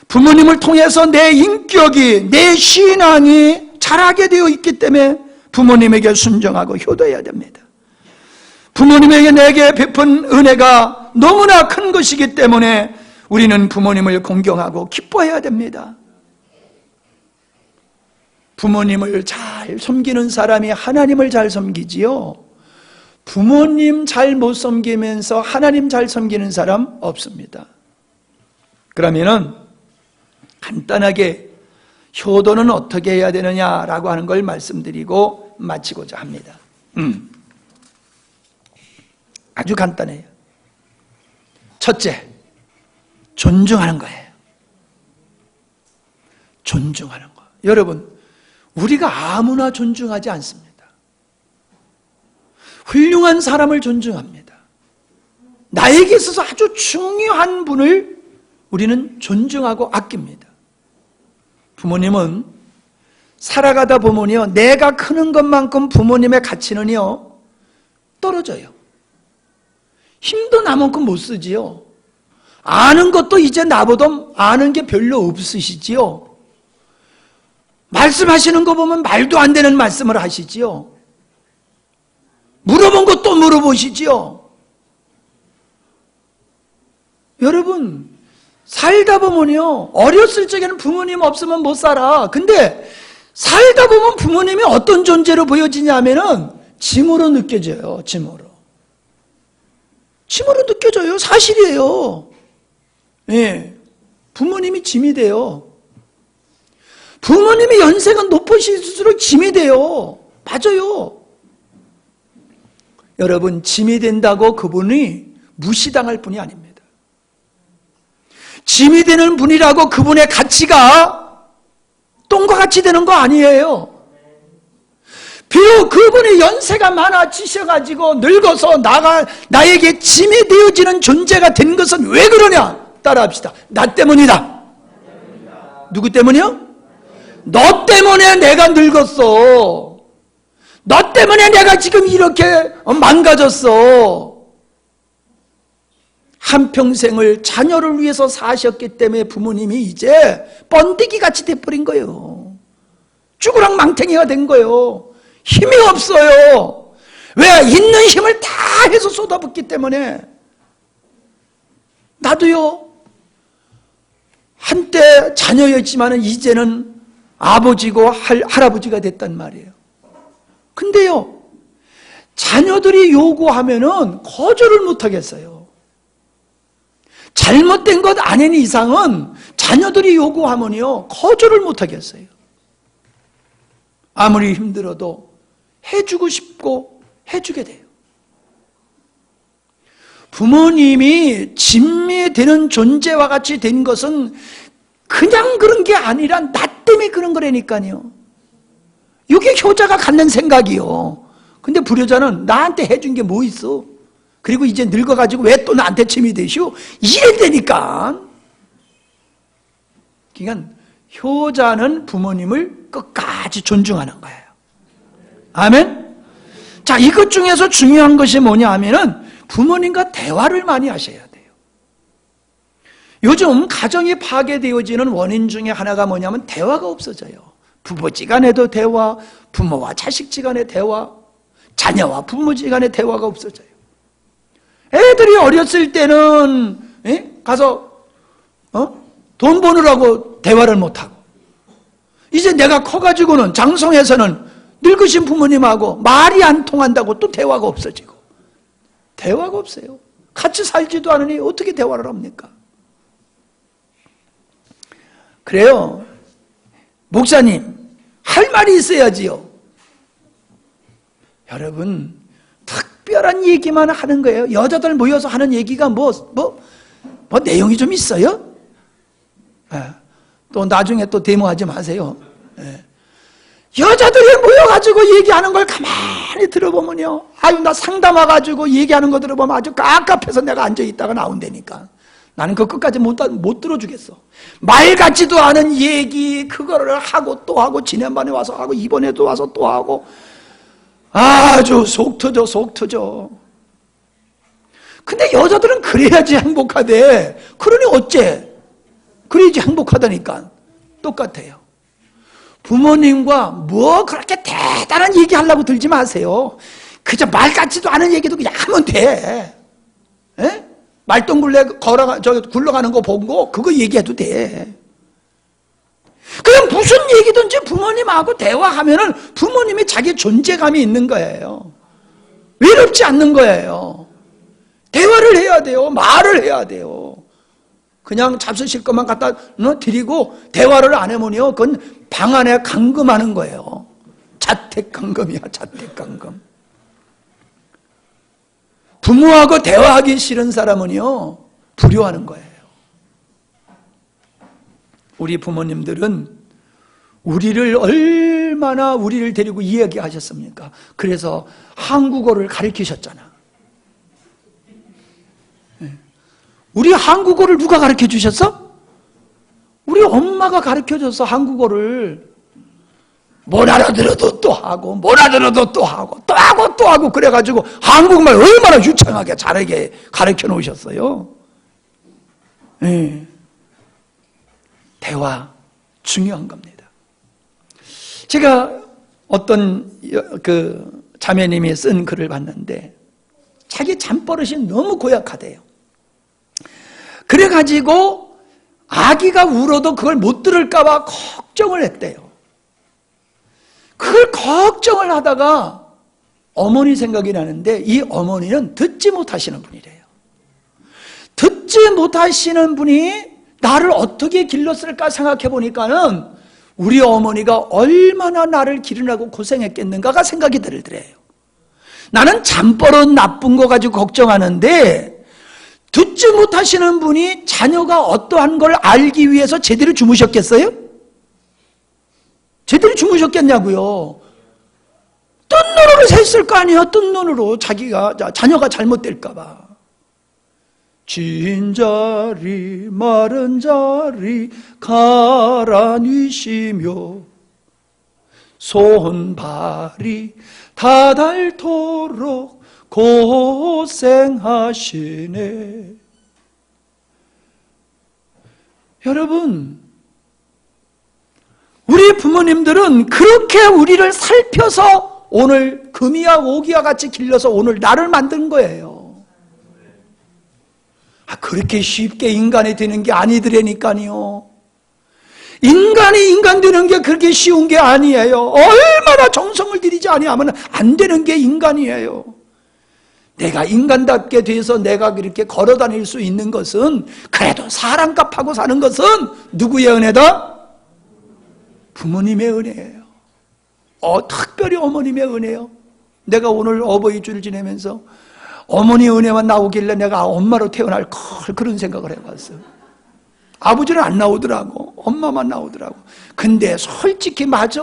부모님을 통해서 내 인격이, 내 신앙이 자라게 되어 있기 때문에 부모님에게 순종하고 효도해야 됩니다. 부모님에게 내게 베푼 은혜가 너무나 큰 것이기 때문에 우리는 부모님을 공경하고 기뻐해야 됩니다. 부모님을 잘 섬기는 사람이 하나님을 잘 섬기지요. 부모님 잘 못 섬기면서 하나님 잘 섬기는 사람 없습니다. 그러면은 간단하게 효도는 어떻게 해야 되느냐라고 하는 걸 말씀드리고 마치고자 합니다. 아주 간단해요. 첫째, 존중하는 거예요. 존중하는 거. 여러분, 우리가 아무나 존중하지 않습니다. 훌륭한 사람을 존중합니다. 나에게 있어서 아주 중요한 분을 우리는 존중하고 아낍니다. 부모님은 살아가다 보면요, 내가 크는 것만큼 부모님의 가치는요 떨어져요. 힘도 나만큼 못 쓰지요. 아는 것도 이제 나보다 아는 게 별로 없으시지요. 말씀하시는 거 보면 말도 안 되는 말씀을 하시지요. 물어본 거 또 물어보시지요. 여러분, 살다 보면요, 어렸을 적에는 부모님 없으면 못 살아. 근데 살다 보면 부모님이 어떤 존재로 보여지냐면은 짐으로 느껴져요. 짐으로 느껴져요. 사실이에요. 예, 부모님이 짐이 돼요. 부모님이 연세가 높으실수록 짐이 돼요. 맞아요. 여러분, 짐이 된다고 그분이 무시당할 분이 아닙니다. 짐이 되는 분이라고 그분의 가치가 똥과 같이 되는 거 아니에요. 비록 그분의 연세가 많아지셔가지고 늙어서 나에게 짐이 되어지는 존재가 된 것은 왜 그러냐? 따라합시다. 나 때문이다. 누구 때문이요? 너 때문에 내가 늙었어. 너 때문에 내가 지금 이렇게 망가졌어. 한평생을 자녀를 위해서 사셨기 때문에 부모님이 이제 번데기 같이 돼버린 거예요. 쭈그랑 망탱이가 된 거예요. 힘이 없어요. 왜? 있는 힘을 다 해서 쏟아붓기 때문에. 나도요, 한때 자녀였지만 이제는 아버지고 할아버지가 됐단 말이에요. 근데요, 자녀들이 요구하면은 거절을 못 하겠어요. 잘못된 것 아닌 이상은 자녀들이 요구하면요 거절을 못 하겠어요. 아무리 힘들어도 해주고 싶고 해주게 돼요. 부모님이 짐이 되는 존재와 같이 된 것은 그냥 그런 게 아니라 나 때문에 그런 거라니까요. 이게 효자가 갖는 생각이요. 근데 불효자는 나한테 해준 게 뭐 있어? 그리고 이제 늙어가지고 왜 또 나한테 짐이 되시오? 이래 되니까. 그러니까 효자는 부모님을 끝까지 존중하는 거예요. 아멘? 자, 이것 중에서 중요한 것이 뭐냐 하면은 부모님과 대화를 많이 하셔야 돼요. 요즘 가정이 파괴되어지는 원인 중에 하나가 뭐냐면 대화가 없어져요. 부부지간에도 대화, 부모와 자식지간의 대화, 자녀와 부모지간의 대화가 없어져요. 애들이 어렸을 때는 가서 돈 버느라고 대화를 못하고, 이제 내가 커가지고는 장성에서는 늙으신 부모님하고 말이 안 통한다고 또 대화가 없어지고, 대화가 없어요. 같이 살지도 않으니 어떻게 대화를 합니까? 그래요. 목사님, 할 말이 있어야지요. 여러분, 특별한 얘기만 하는 거예요. 여자들 모여서 하는 얘기가 뭐 내용이 좀 있어요? 또 나중에 또 데모하지 마세요. 여자들이 모여가지고 얘기하는 걸 가만히 들어보면요, 아유, 나 상담 와가지고 얘기하는 거 들어보면 아주 깝깝해서 내가 앉아있다가 나온다니까. 나는 그 끝까지 못 들어주겠어. 말 같지도 않은 얘기, 그거를 하고 또 하고, 지난번에 와서 하고, 이번에도 와서 또 하고, 아주 속 터져. 근데 여자들은 그래야지 행복하대. 그러니 어째? 그래야지 행복하다니까. 똑같아요. 부모님과 뭐 그렇게 대단한 얘기 하려고 들지 마세요. 그저 말 같지도 않은 얘기도 그냥 하면 돼. 말똥굴레 굴러가는 거 보고 그거 얘기해도 돼. 그냥 무슨 얘기든지 부모님하고 대화하면은 부모님이 자기 존재감이 있는 거예요. 외롭지 않는 거예요. 대화를 해야 돼요. 말을 해야 돼요. 그냥 잡수실 것만 갖다 드리고 대화를 안 해보면요, 그건 방 안에 감금하는 거예요. 자택감금이야, 자택감금. 부모하고 대화하기 싫은 사람은요, 불효하는 거예요. 우리 부모님들은 우리를 얼마나 우리를 데리고 이야기하셨습니까? 그래서 한국어를 가르치셨잖아. 우리 한국어를 누가 가르쳐 주셨어? 우리 엄마가 가르쳐 줘서 한국어를 못 알아들어도 또 하고, 못 알아들어도 또 하고, 또 하고 또 하고, 그래가지고 한국말 얼마나 유창하게 잘하게 가르쳐 놓으셨어요. 대화 중요한 겁니다. 제가 어떤 그 자매님이 쓴 글을 봤는데, 자기 잠버릇이 너무 고약하대요. 그래가지고 아기가 울어도 그걸 못 들을까 봐 걱정을 했대요. 그걸 걱정을 하다가 어머니 생각이 나는데, 이 어머니는 듣지 못하시는 분이래요. 듣지 못하시는 분이 나를 어떻게 길렀을까 생각해 보니까는 우리 어머니가 얼마나 나를 기르라고 고생했겠는가가 생각이 들더래요. 나는 잠버릇 나쁜 거 가지고 걱정하는데, 듣지 못하시는 분이 자녀가 어떠한 걸 알기 위해서 제대로 주무셨겠어요? 제대로 주무셨겠냐고요. 뜬 눈으로 샜을 거 아니에요. 뜬 눈으로 자녀가 잘못될까 봐. 진 자리 마른 자리 가라뉘시며 손발이 다 닳도록 고생하시네. 여러분, 우리 부모님들은 그렇게 우리를 살펴서 오늘 금이와 오기와 같이 길러서 오늘 나를 만든 거예요. 그렇게 쉽게 인간이 되는 게 아니더라니까요. 인간이 인간 되는 게 그렇게 쉬운 게 아니에요. 얼마나 정성을 들이지 아니하면 안 되는 게 인간이에요. 내가 인간답게 돼서 내가 그렇게 걸어 다닐 수 있는 것은, 그래도 사람값하고 사는 것은 누구의 은혜다? 부모님의 은혜예요. 특별히 어머님의 은혜요. 내가 오늘 어버이주를 지내면서 어머니 은혜만 나오길래 내가 엄마로 태어날 걸, 그런 생각을 해봤어요. 아버지는 안 나오더라고. 엄마만 나오더라고. 근데 솔직히 맞아.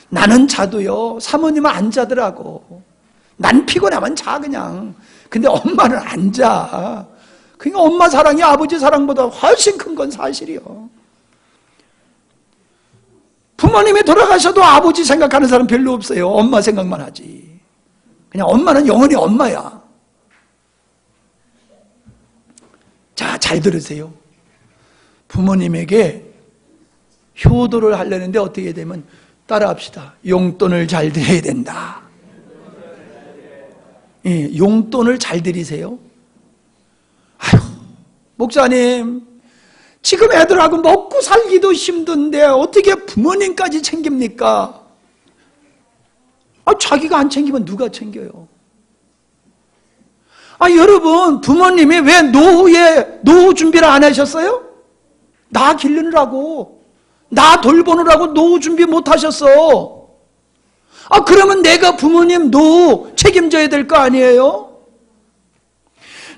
나는 자도요, 사모님은 안 자더라고. 난 피곤하면 자 그냥. 근데 엄마는 안 자. 그러니까 엄마 사랑이 아버지 사랑보다 훨씬 큰 건 사실이요. 부모님이 돌아가셔도 아버지 생각하는 사람 별로 없어요. 엄마 생각만 하지. 그냥 엄마는 영원히 엄마야. 자, 잘 들으세요. 부모님에게 효도를 하려는데 어떻게 되면 따라합시다. 용돈을 잘 드려야 된다. 예, 용돈을 잘 드리세요. 아유, 목사님, 지금 애들하고 먹고 살기도 힘든데 어떻게 부모님까지 챙깁니까? 자기가 안 챙기면 누가 챙겨요? 여러분, 부모님이 왜 노후 준비를 안 하셨어요? 나 기르느라고, 나 돌보느라고 노후 준비 못 하셨어. 그러면 내가 부모님 노후 책임져야 될 거 아니에요?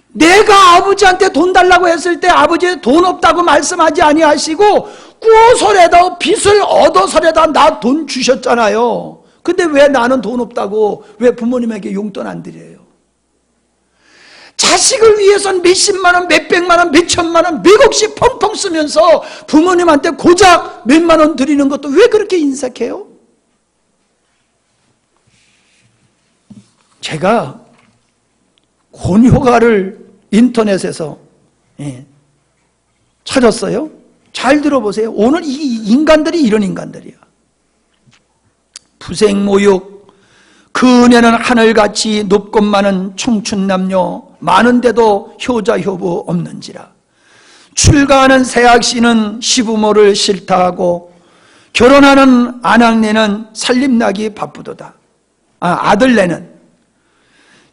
내가 아버지한테 돈 달라고 했을 때 아버지 돈 없다고 말씀하지 아니하시고 꾸어서라도 빚을 얻어서라도 나 돈 주셨잖아요. 근데 왜 나는 돈 없다고 왜 부모님에게 용돈 안 드려요? 자식을 위해서는 몇십만 원, 몇백만 원, 몇천만 원, 몇억씩 펑펑 쓰면서 부모님한테 고작 몇만 원 드리는 것도 왜 그렇게 인색해요? 제가 곤효가를 인터넷에서 찾았어요. 잘 들어보세요. 오늘 이 인간들이 이런 인간들이야. 부생모육, 그네는 하늘같이 높고 많은 청춘남녀, 많은데도 효자효부 없는지라. 출가하는 새학씨는 시부모를 싫다하고 결혼하는 아낙네는 살림나기 바쁘도다. 아들네는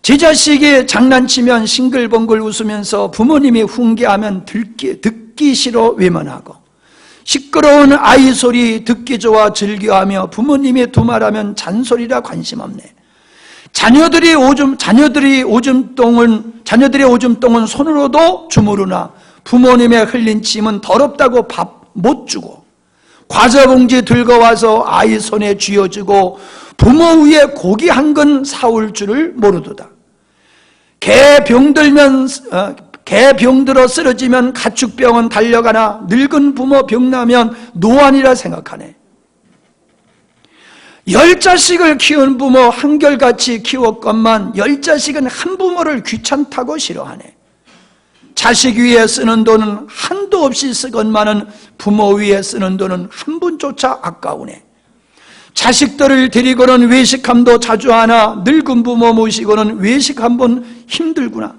제 자식이 장난치면 싱글벙글 웃으면서 부모님이 훈계하면 듣기 싫어 외면하고 시끄러운 아이 소리 듣기 좋아 즐겨하며 부모님이 두말하면 잔소리라 관심 없네. 자녀들의 오줌똥은 손으로도 주무르나 부모님의 흘린 침은 더럽다고 밥 못 주고 과자봉지 들고 와서 아이 손에 쥐어주고 부모 위에 고기 한 근 사올 줄을 모르도다. 개 병들어 쓰러지면 가축병은 달려가나 늙은 부모 병나면 노안이라 생각하네. 10자식을 키운 부모 한결같이 키웠건만 10자식은 한 부모를 귀찮다고 싫어하네. 자식 위에 쓰는 돈은 한도 없이 쓰건만은 부모 위에 쓰는 돈은 한 푼조차 아까우네. 자식들을 데리고는 외식함도 자주 하나 늙은 부모 모시고는 외식 한 번 힘들구나.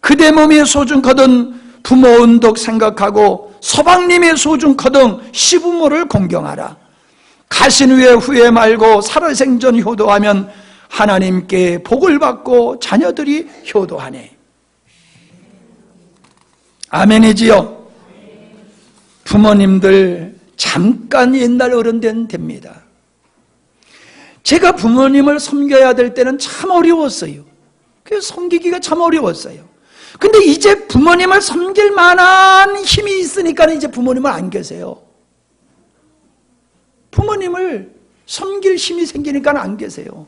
그대 몸이 소중하던 부모 은덕 생각하고 서방님이 소중하던 시부모를 공경하라. 가신 후에 후회 말고 살아생전 효도하면 하나님께 복을 받고 자녀들이 효도하네. 아멘이지요. 부모님들 잠깐 옛날 어른된 됩니다. 제가 부모님을 섬겨야 될 때는 참 어려웠어요. 그래서 섬기기가 참 어려웠어요. 근데 이제 부모님을 섬길 만한 힘이 있으니까 이제 부모님은 안 계세요. 부모님을 섬길 힘이 생기니까 안 계세요.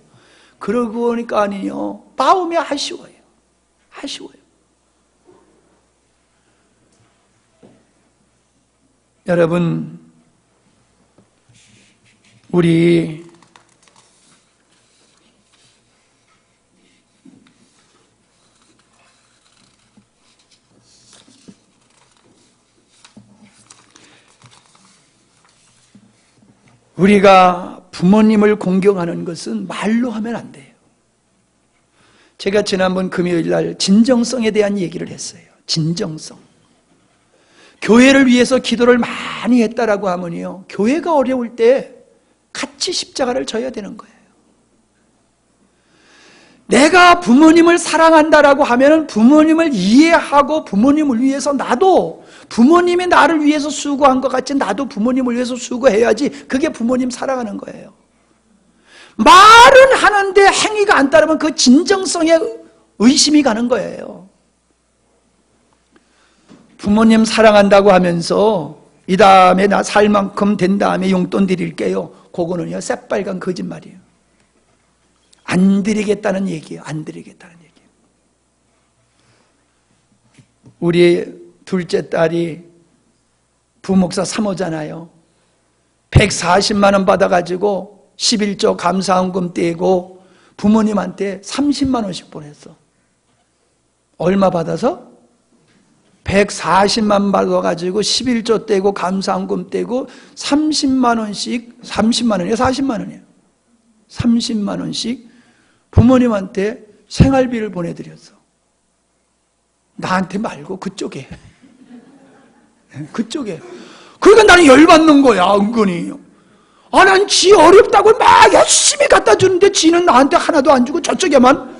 그러고 보니까 아니요, 마음이 아쉬워요. 아쉬워요. 여러분, 우리가 부모님을 공경하는 것은 말로 하면 안 돼요. 제가 지난번 금요일 날 진정성에 대한 얘기를 했어요. 진정성. 교회를 위해서 기도를 많이 했다라고 하면요, 교회가 어려울 때 같이 십자가를 져야 되는 거예요. 내가 부모님을 사랑한다라고 하면 부모님을 이해하고 부모님을 위해서 나도 부모님이 나를 위해서 수고한 것 같이 나도 부모님을 위해서 수고해야지. 그게 부모님 사랑하는 거예요. 말은 하는데 행위가 안 따르면 그 진정성에 의심이 가는 거예요. 부모님 사랑한다고 하면서 이 다음에 나 살 만큼 된 다음에 용돈 드릴게요. 그거는요, 새빨간 거짓말이에요. 안 드리겠다는 얘기예요. 안 드리겠다는 얘기예요. 우리 둘째 딸이 부목사 3호잖아요. 140만 원 받아가지고 11조 감사원금 떼고 부모님한테 30만 원씩 보냈어. 얼마 받아서? 140만 받아가지고 11조 떼고 감사원금 떼고 30만 원씩, 30만 원이에요? 40만 원이에요? 30만 원씩 부모님한테 생활비를 보내드렸어. 나한테 말고 그쪽에. 그쪽에. 그러니까 나는 열받는 거야, 은근히. 아, 난 지 어렵다고 막 열심히 갖다 주는데 지는 나한테 하나도 안 주고 저쪽에만.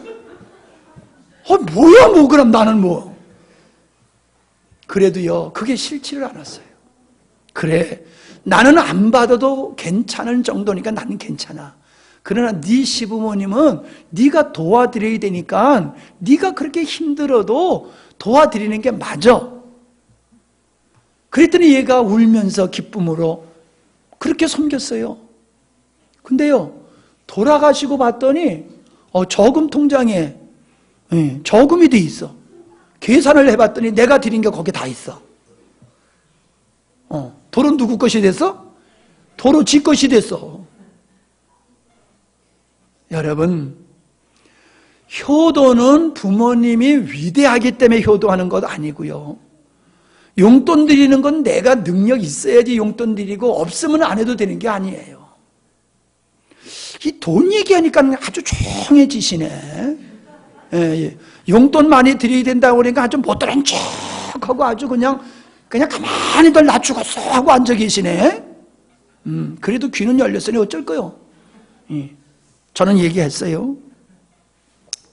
뭐야, 뭐, 그럼 나는 뭐. 그래도요, 그게 싫지를 않았어요. 그래, 나는 안 받아도 괜찮은 정도니까 나는 괜찮아. 그러나 네 시부모님은 네가 도와드려야 되니까 네가 그렇게 힘들어도 도와드리는 게 맞아. 그랬더니 얘가 울면서 기쁨으로 그렇게 섬겼어요. 근데요, 돌아가시고 봤더니 저금 통장에 저금이 돼 있어. 계산을 해봤더니 내가 드린 게 거기 다 있어. 도로 누구 것이 됐어? 도로 지 것이 됐어. 여러분, 효도는 부모님이 위대하기 때문에 효도하는 것 아니고요. 용돈 드리는 건 내가 능력 있어야지 용돈 드리고 없으면 안 해도 되는 게 아니에요. 이 돈 얘기하니까 아주 조용해지시네. 예. 용돈 많이 드려야 된다고 그러니까 아주 못들은 척하고 아주 그냥 가만히들 낮추고 쏙 하고 앉아 계시네. 그래도 귀는 열렸으니 어쩔 거요. 저는 얘기했어요.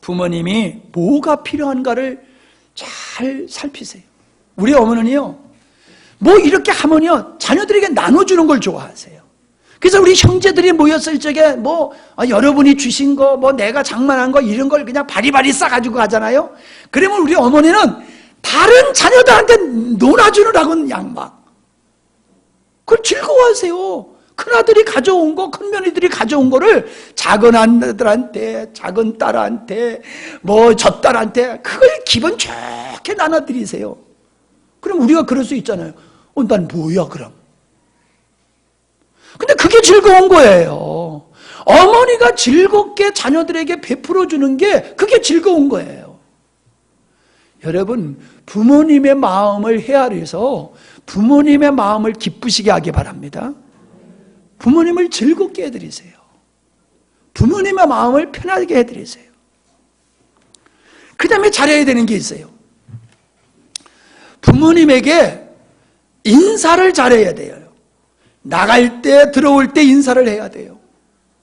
부모님이 뭐가 필요한가를 잘 살피세요. 우리 어머니요, 뭐 이렇게 하면요, 자녀들에게 나눠주는 걸 좋아하세요. 그래서 우리 형제들이 모였을 적에 여러분이 주신 거, 내가 장만한 거 이런 걸 그냥 바리바리 싸가지고 가잖아요. 그러면 우리 어머니는 다른 자녀들한테 놀아주느라고는 양막. 그걸 즐거워하세요. 큰아들이 가져온 거, 큰며느리들이 가져온 거를 작은 아들한테, 작은 딸한테, 젖딸한테 그걸 기분 좋게 나눠드리세요. 그럼 우리가 그럴 수 있잖아요. 난 뭐야 그럼? 근데 그게 즐거운 거예요. 어머니가 즐겁게 자녀들에게 베풀어 주는 게 그게 즐거운 거예요. 여러분, 부모님의 마음을 헤아려서 부모님의 마음을 기쁘시게 하기 바랍니다. 부모님을 즐겁게 해드리세요. 부모님의 마음을 편하게 해드리세요. 그 다음에 잘해야 되는 게 있어요. 부모님에게 인사를 잘해야 돼요. 나갈 때, 들어올 때 인사를 해야 돼요.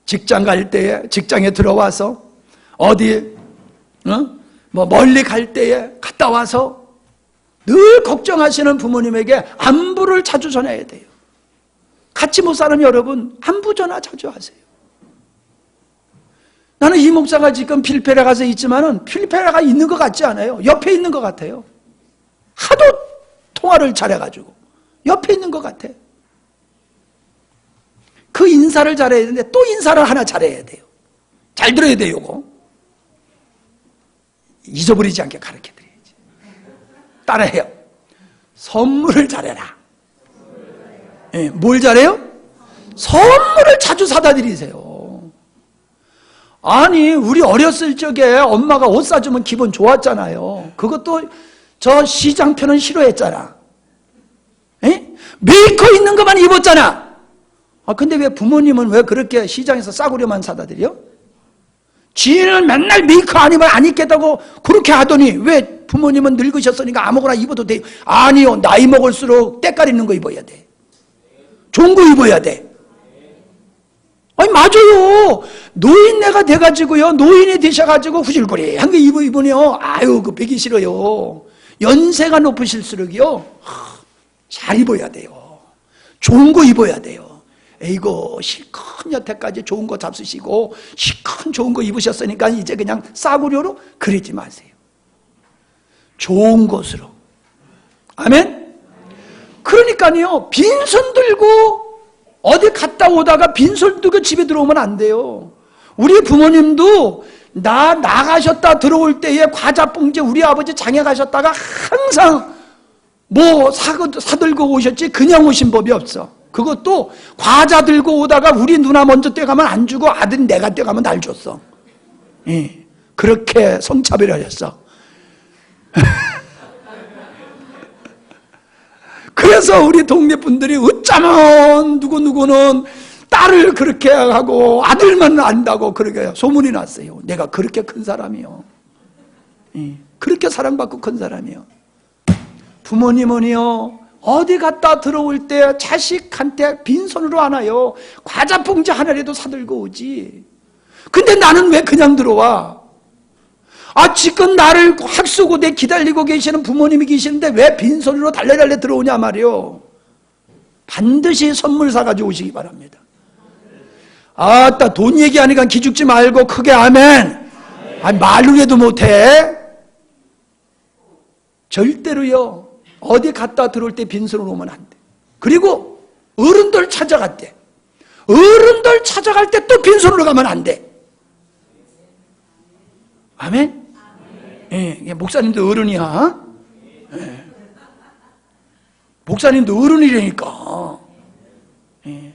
직장 갈 때에, 직장에 들어와서, 어디, 멀리 갈 때에 갔다 와서 늘 걱정하시는 부모님에게 안부를 자주 전해야 돼요. 같이 못 사는 여러분, 안부 전화 자주 하세요. 나는 이 목사가 지금 필리핀에 가서 있지만은 필리핀에가 있는 것 같지 않아요. 옆에 있는 것 같아요. 하도 통화를 잘해가지고 옆에 있는 것 같아. 그 인사를 잘해야 되는데 또 인사를 하나 잘해야 돼요. 잘 들어야 돼요. 이거 잊어버리지 않게 가르쳐드려야지. 따라해요. 선물을 잘해라. 네, 뭘 잘해요? 선물을 자주 사다 드리세요. 아니, 우리 어렸을 적에 엄마가 옷 사주면 기분 좋았잖아요. 그것도 저 시장표는 싫어했잖아. 에? 메이커 있는 것만 입었잖아. 근데 왜 부모님은 왜 그렇게 시장에서 싸구려만 사다 드려? 지인은 맨날 메이커 안 입으면 안 입겠다고 그렇게 하더니 왜 부모님은 늙으셨으니까 아무거나 입어도 돼? 아니요, 나이 먹을수록 때깔 있는 거 입어야 돼. 좋은 거 입어야 돼. 아니, 맞아요. 노인네가 돼가지고요, 노인이 되셔가지고 후질거리한 거 입으면요, 아유, 그 배기 싫어요. 연세가 높으실수록요, 잘 입어야 돼요. 좋은 거 입어야 돼요. 에이고, 실컷 여태까지 좋은 거 잡수시고 실컷 좋은 거 입으셨으니까 이제 그냥 싸구려로 그러지 마세요. 좋은 것으로. 아멘? 그러니까요, 빈손 들고 어디 갔다 오다가 빈손 들고 집에 들어오면 안 돼요. 우리 부모님도 나가셨다 들어올 때에 과자 봉지, 우리 아버지 장에 가셨다가 항상 사들고 오셨지 그냥 오신 법이 없어. 그것도 과자 들고 오다가 우리 누나 먼저 떼가면 안 주고 아들 내가 떼가면 날 줬어. 그렇게 성차별하셨어. 그래서 우리 동네 분들이 어쩌면 누구누구는 딸을 그렇게 하고 아들만 안다고 그렇게 소문이 났어요. 내가 그렇게 큰 사람이요. 그렇게 사랑받고 큰 사람이요. 부모님은요, 어디 갔다 들어올 때 자식한테 빈손으로 안 와요. 과자 봉지 하나라도 사들고 오지. 근데 나는 왜 그냥 들어와? 지금 나를 학수고 내 기다리고 계시는 부모님이 계시는데 왜 빈손으로 달래달래 들어오냐 말이요. 반드시 선물 사가지고 오시기 바랍니다. 돈 얘기하니까 기죽지 말고 크게 아멘. 말로 해도 못해. 절대로요, 어디 갔다 들어올 때 빈손으로 오면 안 돼. 그리고 어른들 찾아갔대. 어른들 찾아갈 때 또 빈손으로 가면 안 돼. 아멘? 예, 목사님도 어른이야. 예. 목사님도 어른이라니까. 예.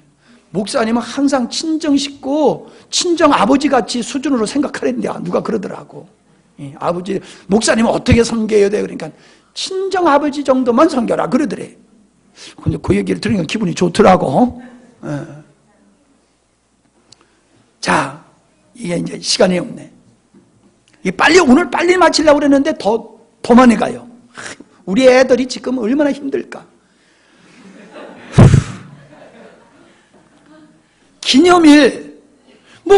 목사님은 항상 친정 식구, 친정 아버지 같이 수준으로 생각하는데 누가 그러더라고. 예, 아버지, 목사님은 어떻게 섬겨야 돼? 그러니까 친정 아버지 정도만 섬겨라 그러더래. 근데 그 얘기를 들으니까 기분이 좋더라고. 예. 자, 이게 이제 시간이 없네. 오늘 빨리 마치려고 그랬는데 더 많이 가요. 우리 애들이 지금 얼마나 힘들까. 기념일,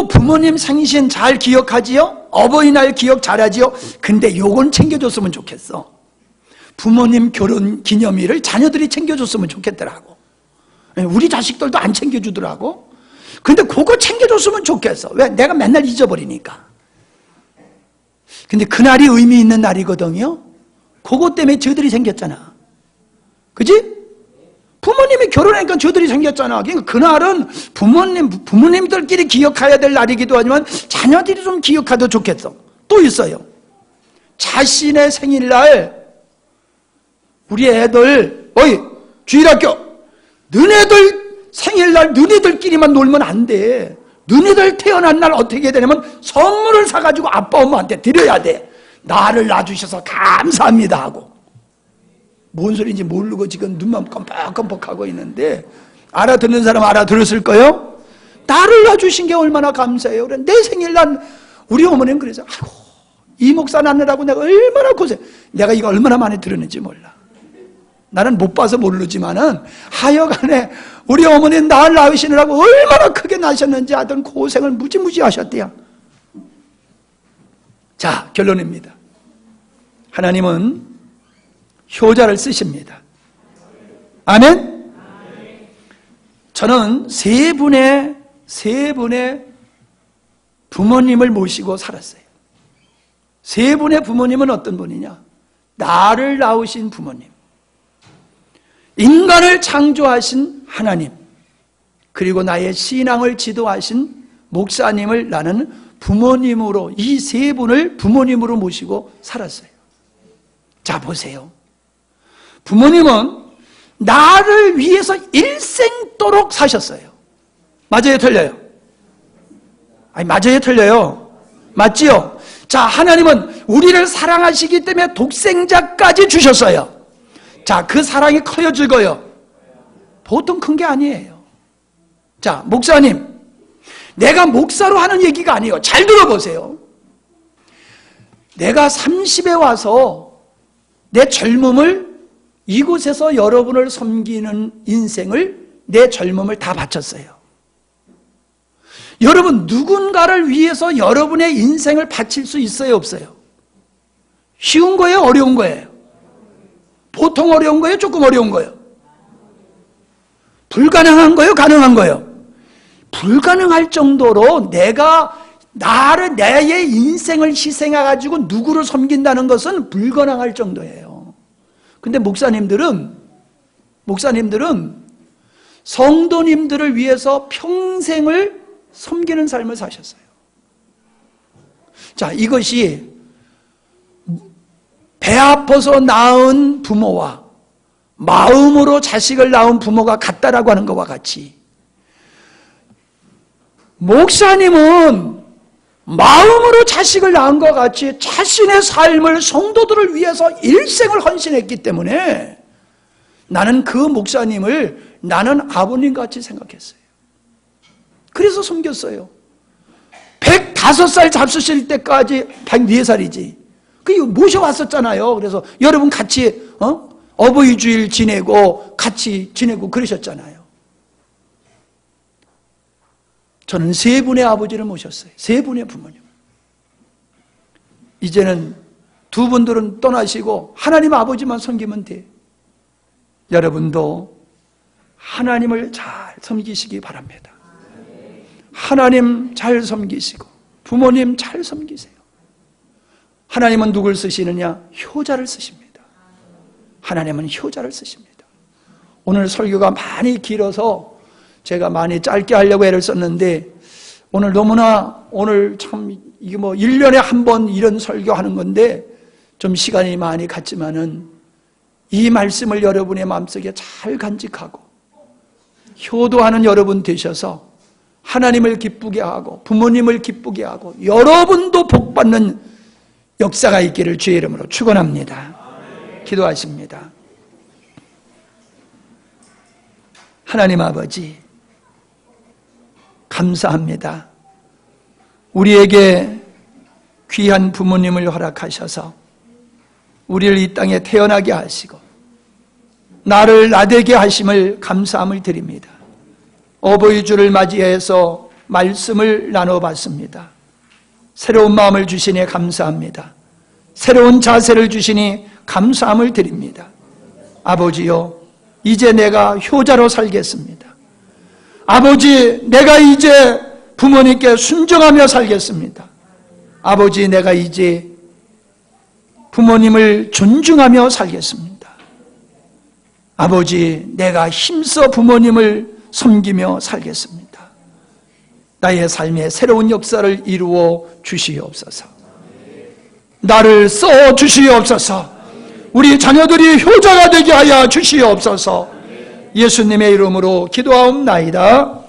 부모님 생신 잘 기억하지요? 어버이날 기억 잘하지요? 근데 요건 챙겨줬으면 좋겠어. 부모님 결혼 기념일을 자녀들이 챙겨줬으면 좋겠더라고. 우리 자식들도 안 챙겨주더라고. 근데 그거 챙겨줬으면 좋겠어. 왜? 내가 맨날 잊어버리니까. 근데 그날이 의미 있는 날이거든요. 그것 때문에 저들이 생겼잖아. 그지? 부모님이 결혼하니까 저들이 생겼잖아. 그러니까 그날은 부모님들끼리 기억해야 될 날이기도 하지만 자녀들이 좀 기억해도 좋겠어. 또 있어요. 자신의 생일날 우리 애들, 주일학교, 너네들 생일날 너네들끼리만 놀면 안 돼. 너네들 태어난 날 어떻게 해야 되냐면 선물을 사가지고 아빠 엄마한테 드려야 돼. 나를 낳아주셔서 감사합니다 하고. 뭔 소리인지 모르고 지금 눈만 껌뻑껌뻑하고 있는데 알아듣는 사람 알아들었을 거예요? 나를 낳아주신 게 얼마나 감사해요. 그래, 내 생일날 우리 어머니는 그래서 이 목사 낳느라고 내가 얼마나 고생. 내가 이거 얼마나 많이 들었는지 몰라. 나는 못 봐서 모르지만은 하여간에 우리 어머니는 나를 낳으시느라고 얼마나 크게 나셨는지 하던 고생을 무지무지 하셨대요. 자, 결론입니다. 하나님은 효자를 쓰십니다. 아멘? 저는 세 분의 부모님을 모시고 살았어요. 세 분의 부모님은 어떤 분이냐? 나를 낳으신 부모님, 인간을 창조하신 하나님, 그리고 나의 신앙을 지도하신 목사님을 나는 부모님으로, 이 세 분을 부모님으로 모시고 살았어요. 자, 보세요. 부모님은 나를 위해서 일생도록 사셨어요. 맞아요, 틀려요? 맞아요, 틀려요? 맞지요? 자, 하나님은 우리를 사랑하시기 때문에 독생자까지 주셨어요. 자, 그 사랑이 커요, 적어요? 보통 큰 게 아니에요. 자, 목사님, 내가 목사로 하는 얘기가 아니에요. 잘 들어보세요. 내가 30에 와서 내 젊음을 이곳에서 여러분을 섬기는 인생을, 내 젊음을 다 바쳤어요. 여러분, 누군가를 위해서 여러분의 인생을 바칠 수 있어요, 없어요? 쉬운 거예요, 어려운 거예요? 보통 어려운 거예요, 조금 어려운 거예요? 불가능한 거예요, 가능한 거예요? 불가능할 정도로 내가 나의 인생을 희생해가지고 누구를 섬긴다는 것은 불가능할 정도예요. 근데 목사님들은 성도님들을 위해서 평생을 섬기는 삶을 사셨어요. 자, 이것이 배 아파서 낳은 부모와 마음으로 자식을 낳은 부모가 같다라고 하는 것과 같이, 목사님은 마음으로 자식을 낳은 것 같이 자신의 삶을 성도들을 위해서 일생을 헌신했기 때문에 나는 그 목사님을 나는 아버님같이 생각했어요. 그래서 섬겼어요. 105살 잡수실 때까지 104살이지. 그 모셔왔었잖아요. 그래서 여러분 같이 어버이 주일 지내고 같이 지내고 그러셨잖아요. 저는 3분의 아버지를 모셨어요. 3분의 부모님. 이제는 2분들은 떠나시고 하나님 아버지만 섬기면 돼. 여러분도 하나님을 잘 섬기시기 바랍니다. 하나님 잘 섬기시고 부모님 잘 섬기세요. 하나님은 누굴 쓰시느냐? 효자를 쓰십니다. 하나님은 효자를 쓰십니다. 오늘 설교가 많이 길어서 제가 많이 짧게 하려고 애를 썼는데 오늘 너무나 오늘 참 이게 1년에 한 번 이런 설교하는 건데 좀 시간이 많이 갔지만은 이 말씀을 여러분의 마음속에 잘 간직하고 효도하는 여러분 되셔서 하나님을 기쁘게 하고 부모님을 기쁘게 하고 여러분도 복받는 역사가 있기를 주의 이름으로 축원합니다. 기도하십니다. 하나님 아버지 감사합니다. 우리에게 귀한 부모님을 허락하셔서 우리를 이 땅에 태어나게 하시고 나를 나되게 하심을 감사함을 드립니다. 어버이 주를 맞이해서 말씀을 나눠봤습니다. 새로운 마음을 주시니 감사합니다. 새로운 자세를 주시니 감사함을 드립니다. 아버지요, 이제 내가 효자로 살겠습니다. 아버지, 내가 이제 부모님께 순종하며 살겠습니다. 아버지, 내가 이제 부모님을 존중하며 살겠습니다. 아버지, 내가 힘써 부모님을 섬기며 살겠습니다. 나의 삶에 새로운 역사를 이루어 주시옵소서. 나를 써 주시옵소서. 우리 자녀들이 효자가 되게 하여 주시옵소서. 예수님의 이름으로 기도하옵나이다.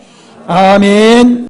아멘.